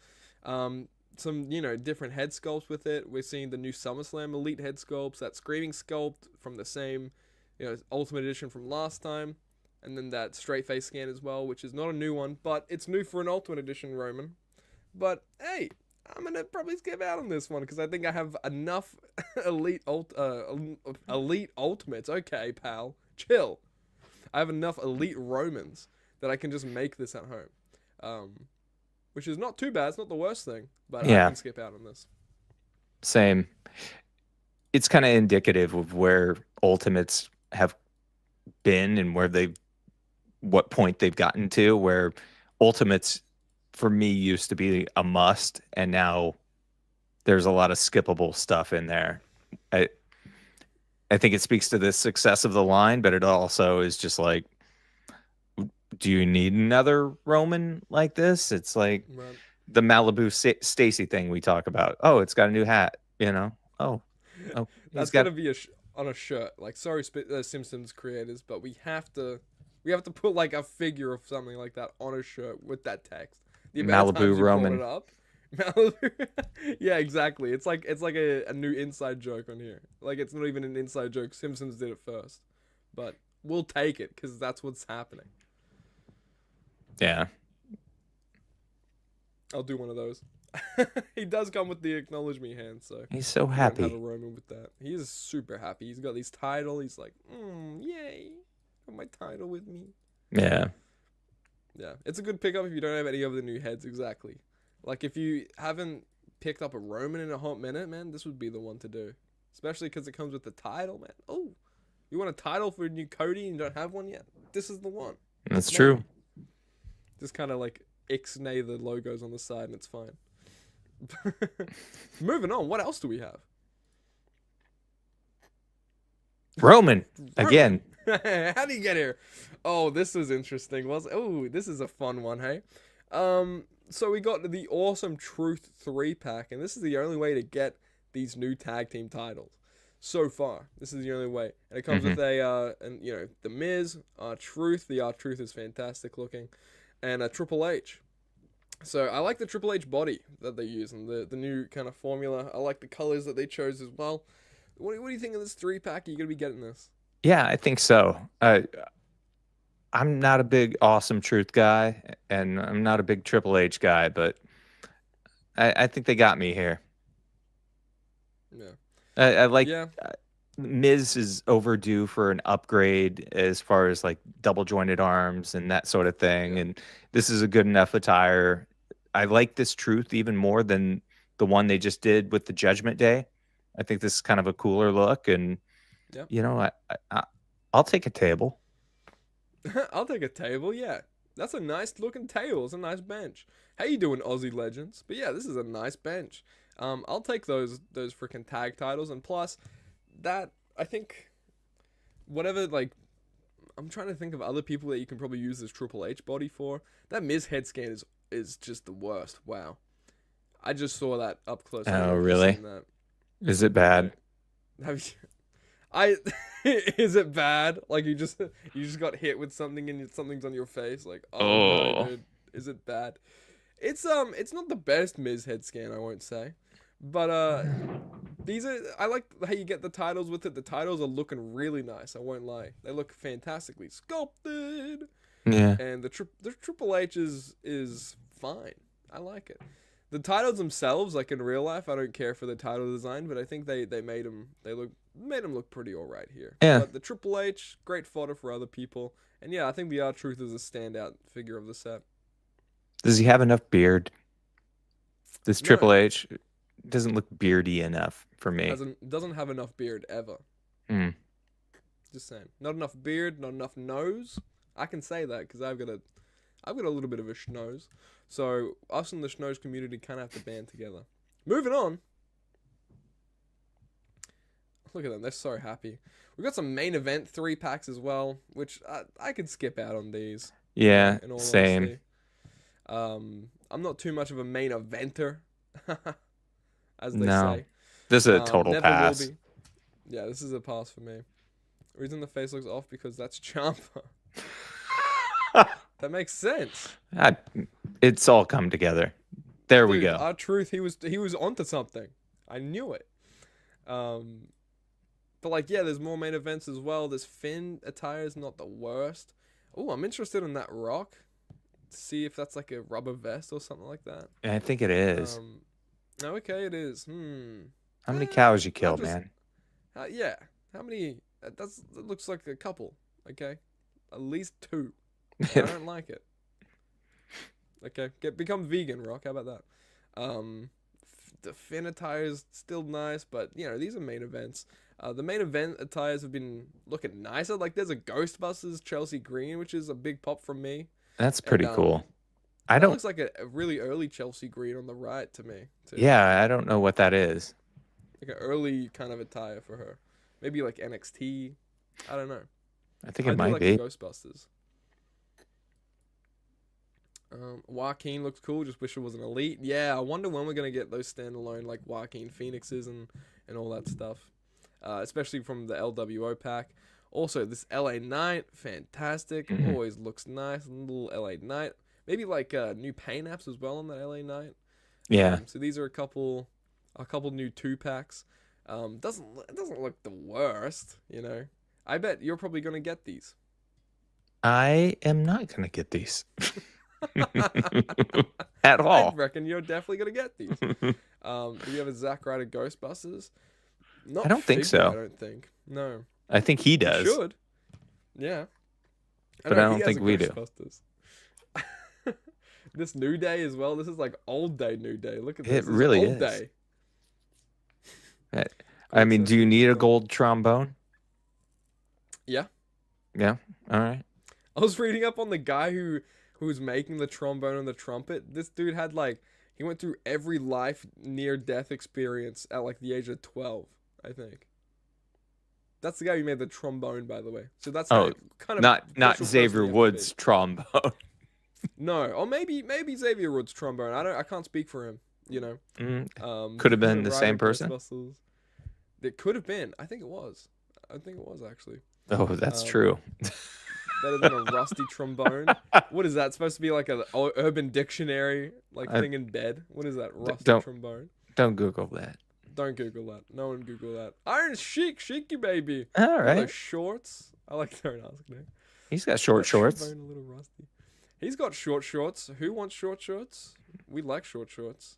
Some different head sculpts with it. We're seeing the new SummerSlam Elite head sculpts, that screaming sculpt from the same, Ultimate Edition from last time, and then that straight face scan as well, which is not a new one, but it's new for an Ultimate Edition Roman. But hey, I'm gonna probably skip out on this one because I think I have enough elite ultimates. Okay, pal, chill. I have enough elite Romans that I can just make this at home, which is not too bad. It's not the worst thing, but I Yeah. can skip out on this. Same. It's kind of indicative of where ultimates have been and what point they've gotten to, where ultimates for me used to be a must, and now there's a lot of skippable stuff in there. I think it speaks to the success of the line, but it also is just like, do you need another Roman like this? It's like Right. the Malibu Stacy thing we talk about. Oh, it's got a new hat, Oh, he's That's got gonna be on a shirt. Like, sorry, Simpsons creators, but we have to put like a figure of something like that on a shirt with that text. The amount of Malibu times you brought Roman. it up. Malibu. Yeah, exactly. It's like a new inside joke on here. Like it's not even an inside joke. Simpsons did it first, but we'll take it because that's what's happening. Yeah. I'll do one of those. He does come with the acknowledge me hand, so He's so we don't have a happy. Roman with that. He is super happy. He's got these title. He's like, yay, got my title with me. Yeah. Yeah, it's a good pickup if you don't have any other new heads. Exactly. Like if you haven't picked up a Roman in a hot minute, man, this would be the one to do. Especially because it comes with the title, man. Oh, you want a title for a new Cody and you don't have one yet? This is the one. That's It's true. mine. Just kind of like ixnay the logos on the side and it's fine. Moving on, what else do we have? Roman again. How do you get here? Oh, this was interesting. This is a fun one, hey? So we got the awesome Truth 3-pack, and this is the only way to get these new tag team titles. So far, this is the only way. And it comes with the Miz, Truth. The Truth is fantastic looking. And a Triple H. So I like the Triple H body that they use and the new kind of formula. I like the colors that they chose as well. What do you think of this 3-pack? Are you going to be getting this? Yeah, I think so. I'm not a big Awesome Truth guy, and I'm not a big Triple H guy, but I think they got me here. Yeah. I like Yeah. Miz is overdue for an upgrade as far as like double jointed arms and that sort of thing. Yeah. And this is a good enough attire. I like this Truth even more than the one they just did with the Judgment Day. I think this is kind of a cooler look, and Yep. you know, I'll take a table. I'll take a table, yeah. That's a nice looking table. It's a nice bench. How you doing, Aussie Legends? But yeah, this is a nice bench. I'll take those freaking tag titles, and plus that I think whatever like I'm trying to think of other people that you can probably use this Triple H body for. That Miz head scan is just the worst. Wow. I just saw that up close. Oh, really? Is it bad? Is it bad? Like you just got hit with something and something's on your face. Like, oh no, dude, is it bad? It's not the best Miz head scan, I won't say, but I like how you get the titles with it. The titles are looking really nice. I won't lie, they look fantastically sculpted. Yeah. And the Triple H is fine. I like it. The titles themselves, like in real life, I don't care for the title design, but I think they made them look pretty alright here. Yeah. But the Triple H, great fodder for other people, and yeah, I think the R-Truth is a standout figure of the set. Does he have enough beard? This No. Triple H doesn't look beardy enough for me. Doesn't have enough beard ever. Mm. Just saying, not enough beard, not enough nose. I can say that because I've got a little bit of a schnoz. So us in the schnoz community kind of have to band together. Moving on. Look at them, they're so happy. We've got some main event 3-packs as well, which I could skip out on these. Yeah, in all same. honesty. I'm not too much of a main eventer, as they No. say. This is a total Never pass. will be. Yeah, this is a pass for me. The reason the face looks off because that's Ciampa. That makes sense. It's all come together. There we Dude, go. R-Truth, he was onto something. I knew it. But like, yeah, there's more main events as well. This Finn attire is not the worst. Oh, I'm interested in that Rock. See if that's like a rubber vest or something like that. I think it is. Okay, it is. How many cows you kill, just- man? Yeah. How many? That looks like a couple. Okay, at least 2. I don't like it. Okay, become vegan, Rock. How about that? The Finn attire is still nice, but you know these are main events. The main event attires have been looking nicer. Like there's a Ghostbusters Chelsea Green, which is a big pop from me. That's pretty cool. That looks like a really early Chelsea Green on the right to me. Too. Yeah, I don't know what that is. Like an early kind of attire for her. Maybe like NXT. I don't know. I think it might like be. the Ghostbusters. Joaquin looks cool. Just wish it was an elite. Yeah, I wonder when we're gonna get those standalone like Joaquin Phoenixes and all that stuff. Especially from the LWO pack. Also, this LA Knight, fantastic. Mhm. Always looks nice. Little LA Knight. Maybe like new paint apps as well on that LA Knight. Yeah. So these are a couple new 2-packs. Doesn't look the worst, you know. I bet you're probably gonna get these. I am not going to get these. At all. I reckon you're definitely gonna get these. Do you have a Zack Ryder Ghostbusters? Not I don't think figure, so. I don't think. No. I think he does. You should. Yeah. But I don't think we do. Ghostbusters. This New Day as well. This is like old day New Day. Look at this. It really old is. Day. I mean, do you need a gold trombone? Yeah. Yeah. All right. I was reading up on the guy who was making the trombone and the trumpet. This dude had he went through every life near death experience at like the age of 12, I think. That's the guy who made the trombone, by the way. So that's Oh, kind of not special person Xavier you have to Woods be. trombone. No, or maybe Xavier Woods trombone. I can't speak for him. You know. Could have been the Rider same person. Ghostbusters. It could have been. I think it was. Actually. Oh, that's Um, true. Better than a rusty trombone. What is that supposed to be, like a Urban Dictionary thing in bed? What is that, rusty don't trombone? don't Google that. Don't Google that. No one Google that. Iron Sheik, Sheiky baby. All right. Those shorts. I like Don't Ask Me. He's got short shorts. Trombone a little rusty. He's got short shorts. Who wants short shorts? We like short shorts.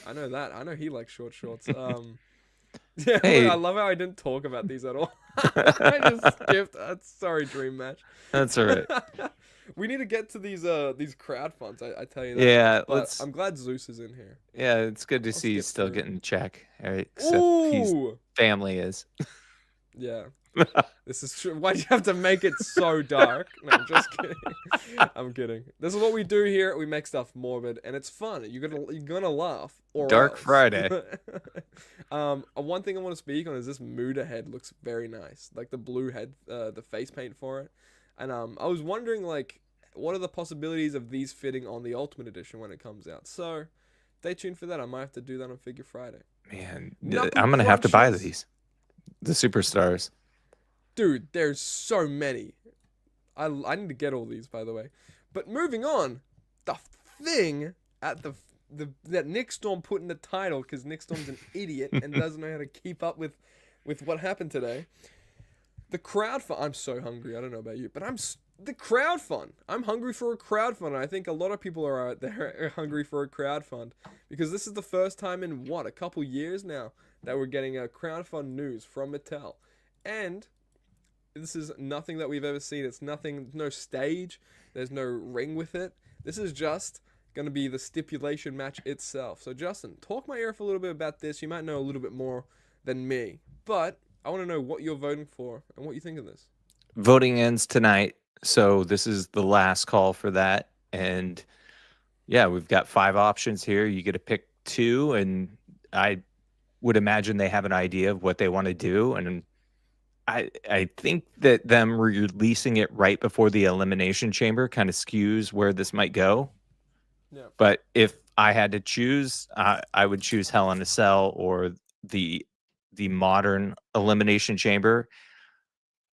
I know that. I know he likes short shorts. Yeah, Hey. I love how I didn't talk about these at all. I just skipped. Sorry, Dream Match. That's all right. We need to get to these crowdfunds. I tell you that. Yeah, But I'm glad Zeus is in here. Yeah, it's good to I'll see you skip still through. getting a check. All right, except his Ooh, family is. yeah. This is true. Why'd you have to make it so dark? No, I'm just kidding. I'm kidding. This is what we do here. We make stuff morbid, and it's fun. You're gonna laugh. Or Dark else. Friday. One thing I want to speak on is this Muda head looks very nice. Like the blue head, the face paint for it. And I was wondering, like, what are the possibilities of these fitting on the Ultimate Edition when it comes out? So, stay tuned for that. I might have to do that on Figure Friday. Man, Knuckle I'm gonna have to buy crunches. these. The superstars. Dude, there's so many. I need to get all these, by the way. But moving on, the thing at that Nick Storm put in the title, because Nick Storm's an idiot and doesn't know how to keep up with what happened today. The crowdfund. I'm so hungry. I don't know about you, but the crowdfund. I'm hungry for a crowdfund. And I think a lot of people are out there are hungry for a crowdfund, because this is the first time in a couple years now that we're getting a crowdfund news from Mattel, and this is nothing that we've ever seen. It's nothing, no stage. There's no ring with it. This is just going to be the stipulation match itself. So, Justin, talk my ear for a little bit about this. You might know a little bit more than me, but I want to know what you're voting for and what you think of this. Voting ends tonight, so this is the last call for that. And yeah, we've got 5 options here. You get to pick 2, and I would imagine they have an idea of what they want to do. And I think that them releasing it right before the Elimination Chamber kind of skews where this might go. Yeah. But if I had to choose, I would choose Hell in a Cell or the modern Elimination Chamber.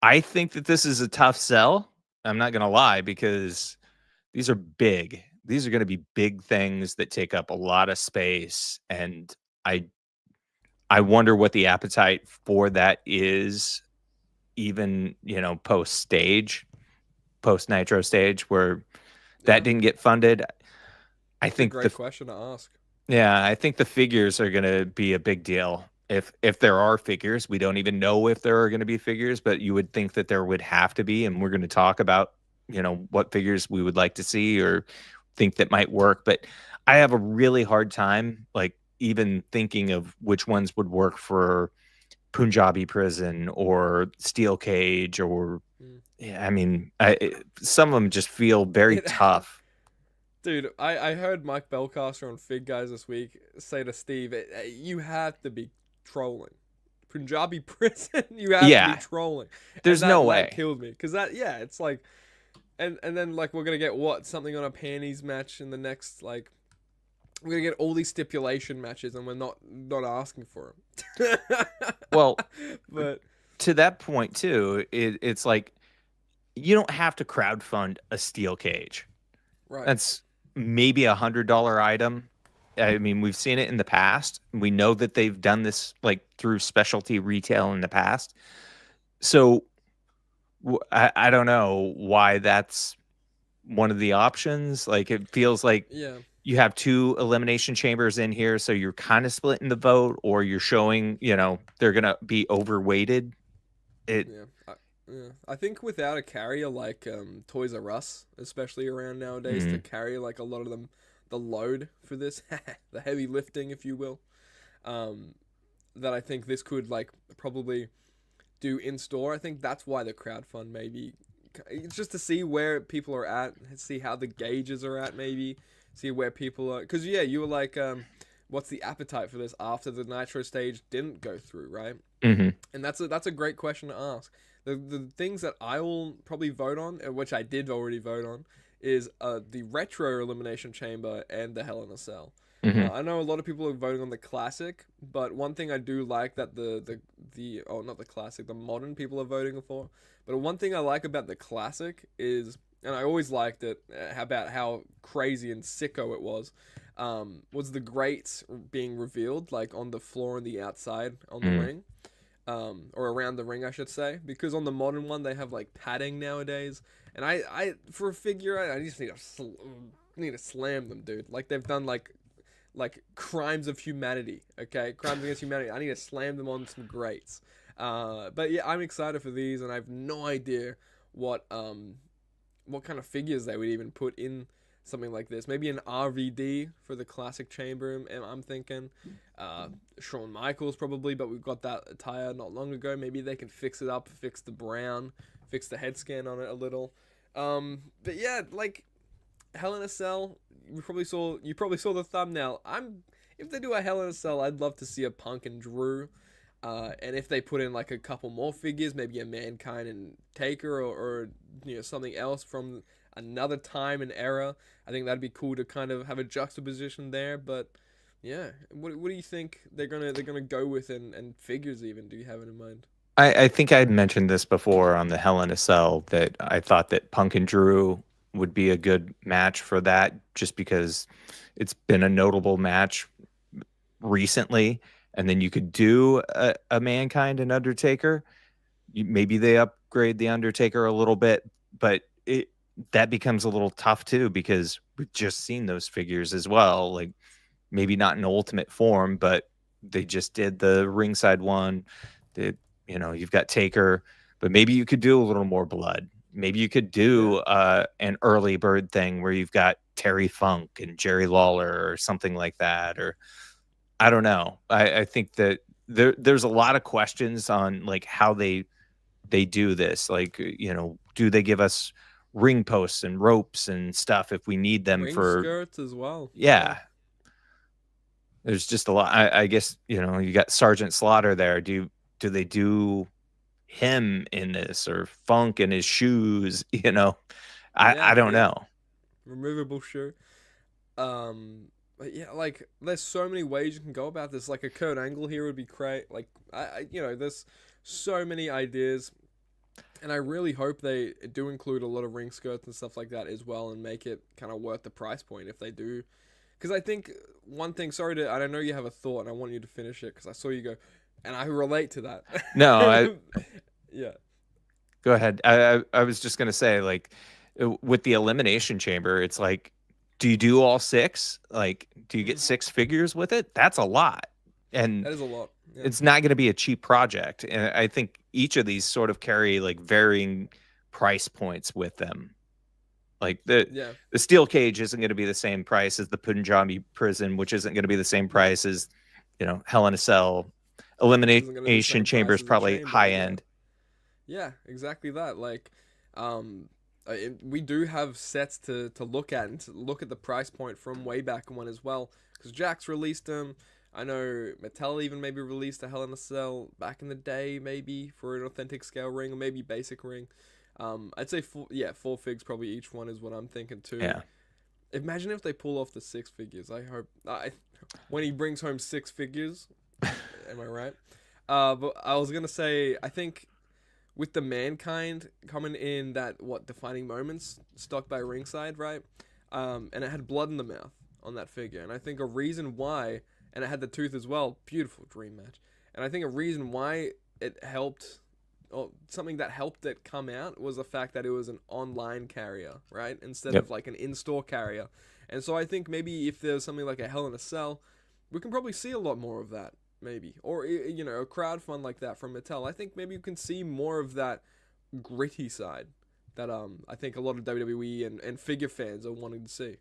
I think that this is a tough sell. I'm not going to lie, because these are big. These are going to be big things that take up a lot of space. And I wonder what the appetite for that is, even, post Nitro stage, where that didn't get funded. I think Great question to ask. Yeah, I think the figures are going to be a big deal. If there are figures, we don't even know if there are going to be figures, but you would think that there would have to be, and we're going to talk about, what figures we would like to see or think that might work. But I have a really hard time, like, even thinking of which ones would work for Punjabi Prison or Steel Cage, or some of them just feel very tough. Dude, I heard Mike Belcaster on Fig Guys this week say to Steve, you have to be trolling. Punjabi Prison, you have to be trolling. There's no way. That killed me. Because it's like, and then, like, we're going to get something on a panties match in the next, like, we're going to get all these stipulation matches, and we're not asking for them. Well, but to that point, too, it's like, you don't have to crowdfund a Steel Cage. Right. That's maybe $100 item. I mean, we've seen it in the past. We know that they've done this, like, through specialty retail in the past. So I don't know why that's one of the options. Like, it feels like you have 2 elimination chambers in here, so you're kind of splitting the vote, or you're showing, they're going to be overweighted. I think without a carrier like Toys R Us, especially around nowadays, to carry, like, a lot of them, the load for this, the heavy lifting, if you will, that I think this could, like, probably do in store. I think that's why the crowdfund, maybe, it's just to see where people are at, see how the gauges are at, maybe see where people are. Because you were like, what's the appetite for this after the Nitro stage didn't go through, right? Hmm. And that's a great question to ask. The things that I will probably vote on, and which I did already vote on, is the retro elimination chamber and the Hell in a Cell. Hmm. I know a lot of people are voting on the classic, but one thing I do like that the oh, not the classic, the modern people are voting for. But one thing I like about the classic is, and I always liked it, about how crazy and sicko it was the grates being revealed like on the floor and the outside on the ring, or around the ring, I should say, because on the modern one they have like padding nowadays, and I for a figure I just need to slam them, dude. Like they've done like crimes of humanity, okay, crimes against humanity. I need to slam them on some grates. But yeah, I'm excited for these, and I have no idea what kind of figures they would even put in something like this. Maybe an RVD for the classic chamber, I'm thinking. Shawn Michaels probably, but we've got that attire not long ago. Maybe they can fix it up, fix the brown, fix the head scan on it a little. But yeah, like Hell in a Cell, you probably saw the thumbnail. If they do a Hell in a Cell, I'd love to see a Punk and Drew. And if they put in like a couple more figures, maybe a Mankind and Taker, or something else from another time and era, I think that'd be cool to kind of have a juxtaposition there. But yeah, what do you think they're gonna go with, and figures even? Do you have it in mind? I think I'd mentioned this before on the Hell in a Cell that I thought that Punk and Drew would be a good match for that, just because it's been a notable match recently. And then you could do a Mankind and Undertaker. Maybe they upgrade the Undertaker a little bit, but that becomes a little tough too, because we've just seen those figures as well. Like maybe not in ultimate form, but they just did the ringside one. You've got Taker, but maybe you could do a little more blood. Maybe you could do an early bird thing where you've got Terry Funk and Jerry Lawler or something like that. Or I don't know. I think that there's a lot of questions on like how they do this. Like, do they give us ring posts and ropes and stuff if we need them Ring for skirts as well. Yeah. There's just a lot. I guess, you got Sergeant Slaughter there. Do they do him in this, or Funk in his shoes? I don't know. Removable shirt. But yeah, like there's so many ways you can go about this. Like a Kurt Angle here would be great. Like there's so many ideas, and I really hope they do include a lot of ring skirts and stuff like that as well, and make it kind of worth the price point if they do. Because I think one thing. I know you have a thought, and I want you to finish it because I saw you go, and I relate to that. No, Yeah. go ahead. I was just gonna say, like, with the Elimination Chamber, it's like, do you do all six? Like, do you get six figures with it? That's a lot, and That is a lot. Yeah. it's not going to be a cheap project. And I think each of these sort of carry like varying price points with them. Like the steel cage isn't going to be the same price as the Punjabi prison, which isn't going to be the same price as Hell in a Cell. Elimination Chamber is probably high end. Yeah, exactly that. Like, we do have sets to look at, and to look at the price point from way back when as well. Because Jax released them. I know Mattel even maybe released a Hell in a Cell back in the day, maybe for an authentic scale ring, or maybe basic ring. I'd say four figs probably each one is what I'm thinking too. Yeah. Imagine if they pull off the six figures. I hope when he brings home six figures. Am I right? But I was gonna say, I think with the Mankind coming in that defining moments stocked by ringside, right? And it had blood in the mouth on that figure, and I think a reason why, and it had the tooth as well, beautiful dream match, and I think a reason why it helped, or something that helped it come out, was the fact that it was an online carrier, right, instead of like an in-store carrier. And so I think maybe if there's something like a Hell in a Cell, we can probably see a lot more of that. Maybe, or a crowdfund like that from Mattel. I think maybe you can see more of that gritty side that I think a lot of WWE and figure fans are wanting to see.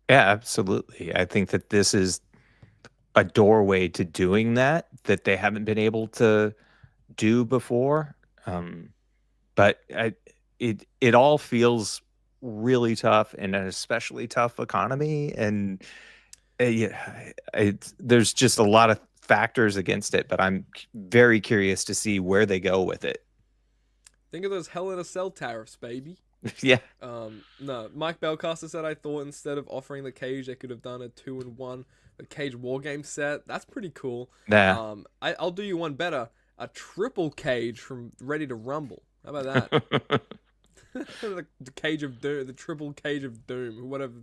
Yeah, absolutely. I think that this is a doorway to doing that they haven't been able to do before. But it all feels really tough in an especially tough economy, and Yeah, there's just a lot of factors against it, but I'm very curious to see where they go with it. Think of those Hell in a Cell tariffs, baby. Yeah. No, Mike Belcaster said I thought instead of offering the cage, they could have done a 2-in-1, a cage war game set. That's pretty cool. Nah. I'll do you one better. A triple cage from Ready to Rumble. How about that? The cage of doom, the triple cage of doom, whatever.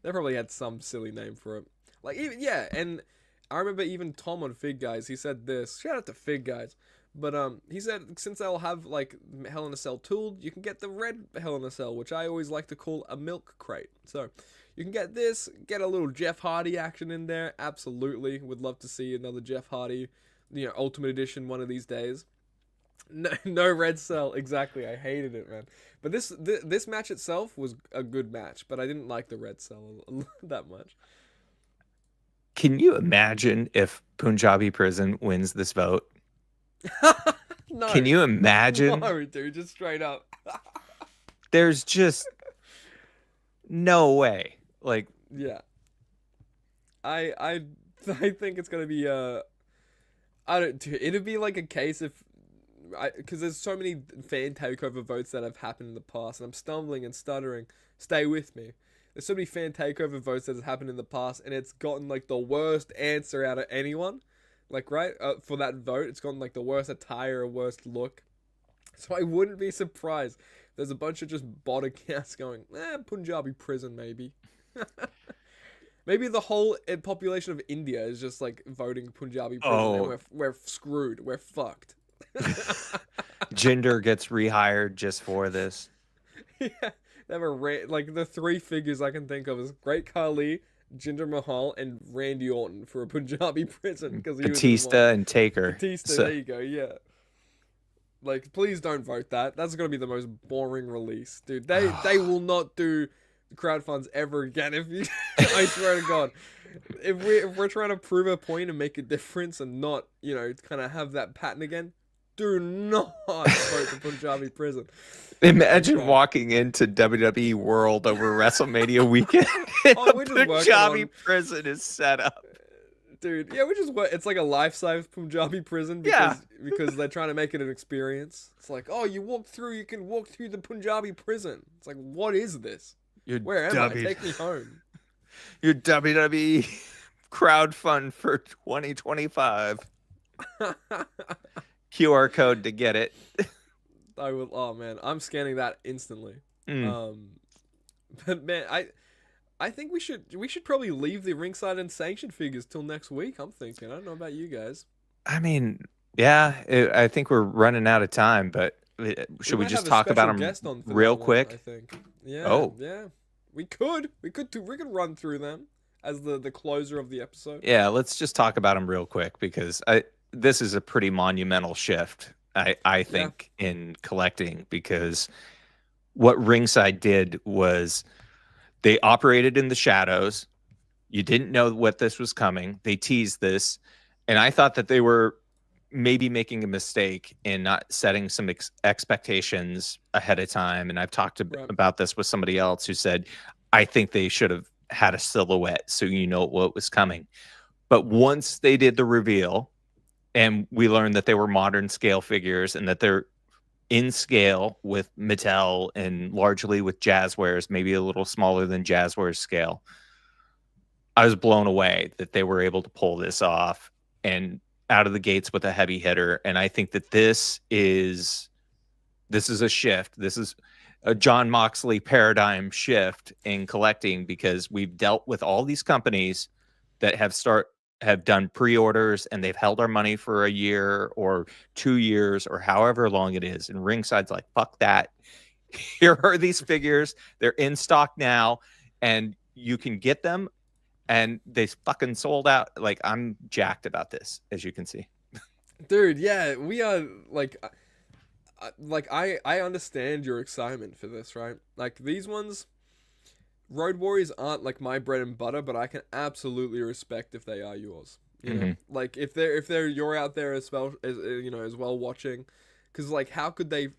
They probably had some silly name for it. Like even yeah, and I remember even Tom on Fig Guys, he said this. Shout out to Fig Guys. But he said since they'll have like Hell in a Cell tooled, you can get the red Hell in a Cell, which I always like to call a milk crate. So you can get this, get a little Jeff Hardy action in there. Absolutely, would love to see another Jeff Hardy, Ultimate Edition one of these days. No, no red cell. Exactly, I hated it, man. But this match itself was a good match, but I didn't like the red cell that much. Can you imagine if Punjabi Prison wins this vote? No. Can you imagine? No, dude, just straight up. There's just no way. Like, yeah. I think it's gonna be I don't. Dude, it'd be like a case if because there's so many fan takeover votes that have happened in the past, and I'm stumbling and stuttering. Stay with me. There's so many fan takeover votes that has happened in the past, and it's gotten like the worst answer out of anyone. Like, right, for that vote, it's gotten like the worst attire or worst look. So I wouldn't be surprised. There's a bunch of just bot accounts going, Punjabi Prison, maybe. Maybe the whole population of India is just like voting Punjabi Prison, and we're screwed. We're fucked. Jinder gets rehired just for this. Yeah, like the three figures I can think of is Great Khali, Jinder Mahal, and Randy Orton for a Punjabi Prison because Batista and Taker. Batista, there you go. Yeah. Like, please don't vote that. That's gonna be the most boring release, dude. They will not do crowdfunds ever again. If you, I swear to God, if we're trying to prove a point and make a difference and not, kind of have that pattern again, do not vote for Punjabi Prison. Imagine walking into WWE World over WrestleMania weekend. Punjabi Prison is set up. Dude, yeah, it's like a life-size Punjabi Prison because they're trying to make it an experience. It's like, oh, you can walk through the Punjabi Prison. It's like, what is this? Where am I? Take me home. Your WWE crowdfund for 2025. QR code to get it. I will. Oh man, I'm scanning that instantly. But man, I think we should probably leave the ringside and sanction figures till next week. I'm thinking. I don't know about you guys. I mean, yeah, I think we're running out of time, but should we just talk about them real quick? I think. Yeah. Yeah. We could run through them as the closer of the episode. Yeah, let's just talk about them real quick because this is a pretty monumental shift. I think in collecting, because what Ringside did was they operated in the shadows. You didn't know what this was coming. They teased this, and I thought that they were maybe making a mistake in not setting some expectations ahead of time. And I've talked about this with somebody else who said, I think they should have had a silhouette so you know what was coming. But once they did the reveal, and we learned that they were modern scale figures and that they're in scale with Mattel and largely with Jazzwares, maybe a little smaller than Jazzwares scale. I was blown away that they were able to pull this off and out of the gates with a heavy hitter. And I think that this is a shift. This is a John Moxley paradigm shift in collecting, because we've dealt with all these companies that have done pre-orders and they've held our money for a year or 2 years or however long it is. And Ringside's like, fuck that. Here are these figures. They're in stock now and you can get them. And they fucking sold out. Like, I'm jacked about this, as you can see. Dude, yeah, we are I understand your excitement for this, right? Like, these ones, Road Warriors aren't like my bread and butter, but I can absolutely respect if they are yours. You know, like if you're out there as well as well watching, because like how could they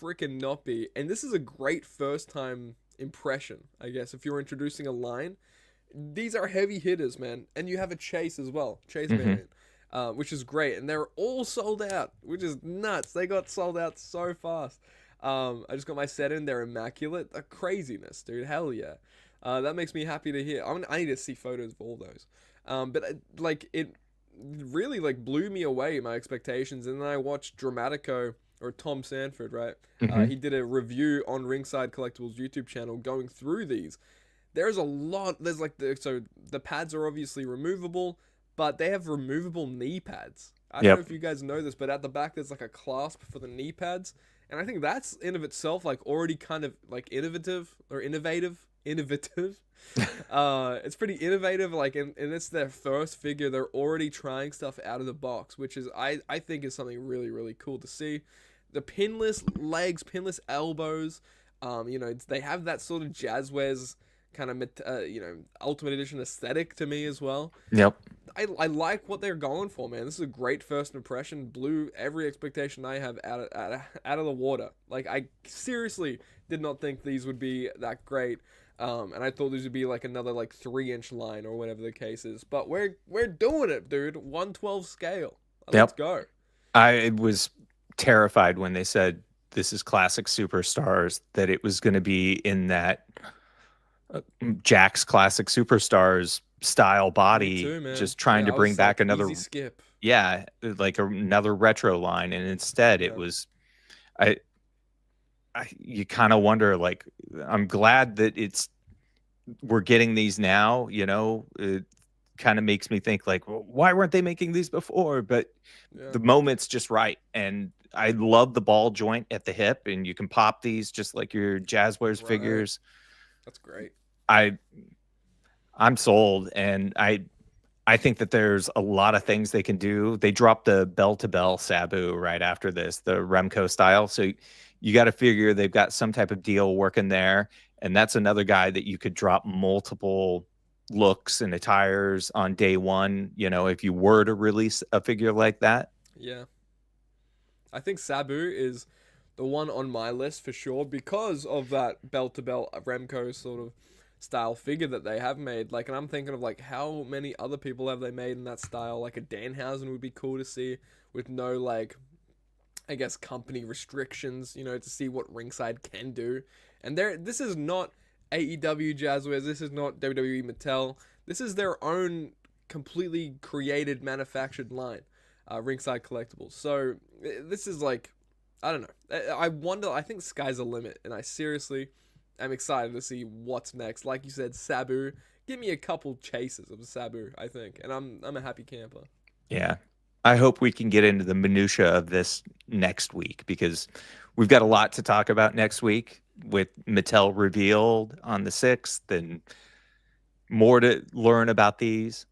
freaking not be? And this is a great first time impression, I guess, if you're introducing a line. these are heavy hitters, man. And you have a Chase as well, Chase Mhm. variant, which is great. And they're all sold out, which is nuts. They got sold out so fast. I just got my set in. They're immaculate. A craziness, dude. Hell yeah. That makes me happy to hear. I need to see photos of all those. But like it really like blew me away, my expectations. And then I watched Dramatico, or Tom Sanford, right? Mhm. He did a review on Ringside Collectibles YouTube channel going through these. There's a lot. There's like so the pads are obviously removable, but they have removable knee pads. I don't know Yep. if you guys know this, but at the back there's like a clasp for the knee pads, and I think that's in of itself like already kind of like innovative. It's pretty innovative. Like, and it's their first figure. They're already trying stuff out of the box, which is I think is something really really cool to see. The pinless legs, pinless elbows. They have that sort of Jazzwares kind of Ultimate Edition aesthetic to me as well. Yep. I like what they're going for, man. This is a great first impression. Blew every expectation I have out of the water. Like, I seriously did not think these would be that great. And I thought these would be like another like 3-inch line or whatever the case is. But we're doing it, dude. 1/12 scale. Let's go. I was terrified when they said this is classic superstars, that it was going to be in that Jack's classic superstars style body, Me too, man. just trying to I bring was back like, another, easy skip. yeah, like another retro line. And instead it Yeah. was, you kind of wonder, like, I'm glad that we're getting these now, it kind of makes me think like, well, why weren't they making these before? But Yeah. the moment's just right. And I love the ball joint at the hip, and you can pop these just like your Jazzwares Right. figures. That's great. I'm sold, and I think that there's a lot of things they can do. They dropped the bell-to-bell Sabu right after this, the Remco style. So you got to figure they've got some type of deal working there. And that's another guy that you could drop multiple looks and attires on day one, if you were to release a figure like that. Yeah. I think Sabu is the one on my list for sure because of that bell-to-bell Remco sort of style figure that they have made. Like, and I'm thinking of like how many other people have they made in that style? Like a Danhausen would be cool to see with no like, I guess, company restrictions, to see what Ringside can do. And this is not AEW Jazzwares. This is not WWE Mattel. This is their own completely created, manufactured line, Ringside Collectibles. So this is like, I don't know. I wonder. I think sky's the limit, and I seriously am excited to see what's next. Like you said, Sabu. Give me a couple chases of Sabu, I think, and I'm a happy camper. Yeah. I hope we can get into the minutia of this next week, because we've got a lot to talk about next week with Mattel revealed on the 6th and more to learn about these.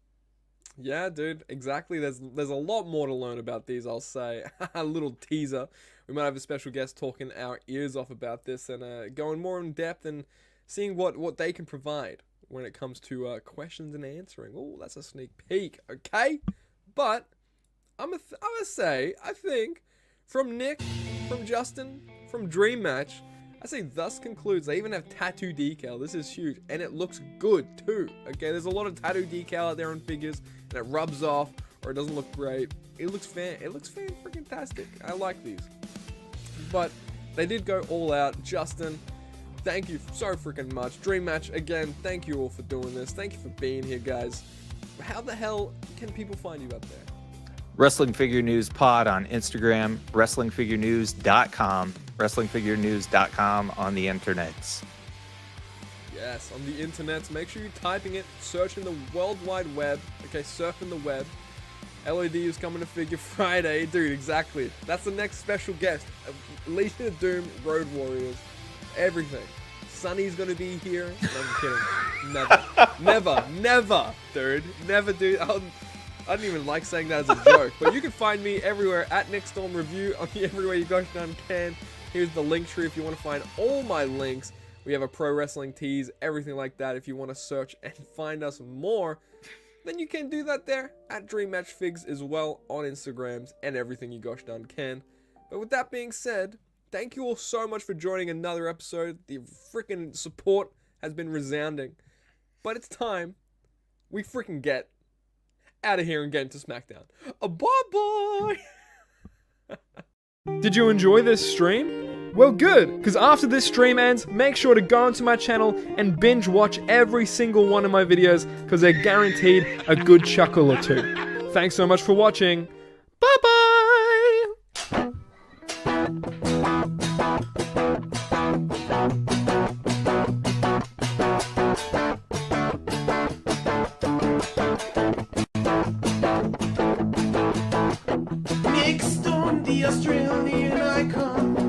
Yeah, dude, exactly. There's a lot more to learn about these, I'll say. A little teaser. We might have a special guest talking our ears off about this and going more in depth and seeing what they can provide when it comes to questions and answering. Oh, that's a sneak peek, okay? But I'm gonna say, I think, from Nick, from Justin, from Dream Match, I say thus concludes. They even have tattoo decal. This is huge, and it looks good too. Okay, there's a lot of tattoo decal out there on figures, and it rubs off or it doesn't look great. It looks freaking tastic. I like these, but they did go all out. Justin, thank you so freaking much. Dream Match again. Thank you all for doing this. Thank you for being here, guys. How the hell can people find you up there? Wrestling Figure News Pod on Instagram, WrestlingFigureNews.com, WrestlingFigureNews.com on the internets. Yes, on the internets. Make sure you're typing it, searching the World Wide Web. Okay, surfing the web. LOD is coming to Figure Friday. Dude, exactly. That's the next special guest. Legion of Doom, Road Warriors, everything. Sunny's gonna be here. No, I'm kidding. Never, dude. Never do. I don't even like saying that as a joke, but you can find me everywhere at Nick Storm Review on the Everywhere You Go Down Can. Here's the link tree if you want to find all my links. We have a pro wrestling tees, everything like that. If you want to search and find us more, then you can do that there at Dream Match Figs as well on Instagrams and everything you gosh darn can. But with that being said, thank you all so much for joining another episode. The freaking support has been resounding. But it's time we freaking get out of here and get into SmackDown. Bye-bye! Did you enjoy this stream? Well, good, because after this stream ends, make sure to go onto my channel and binge watch every single one of my videos, because they're guaranteed a good chuckle or two. Thanks so much for watching. Bye-bye! Next on the Australian icon.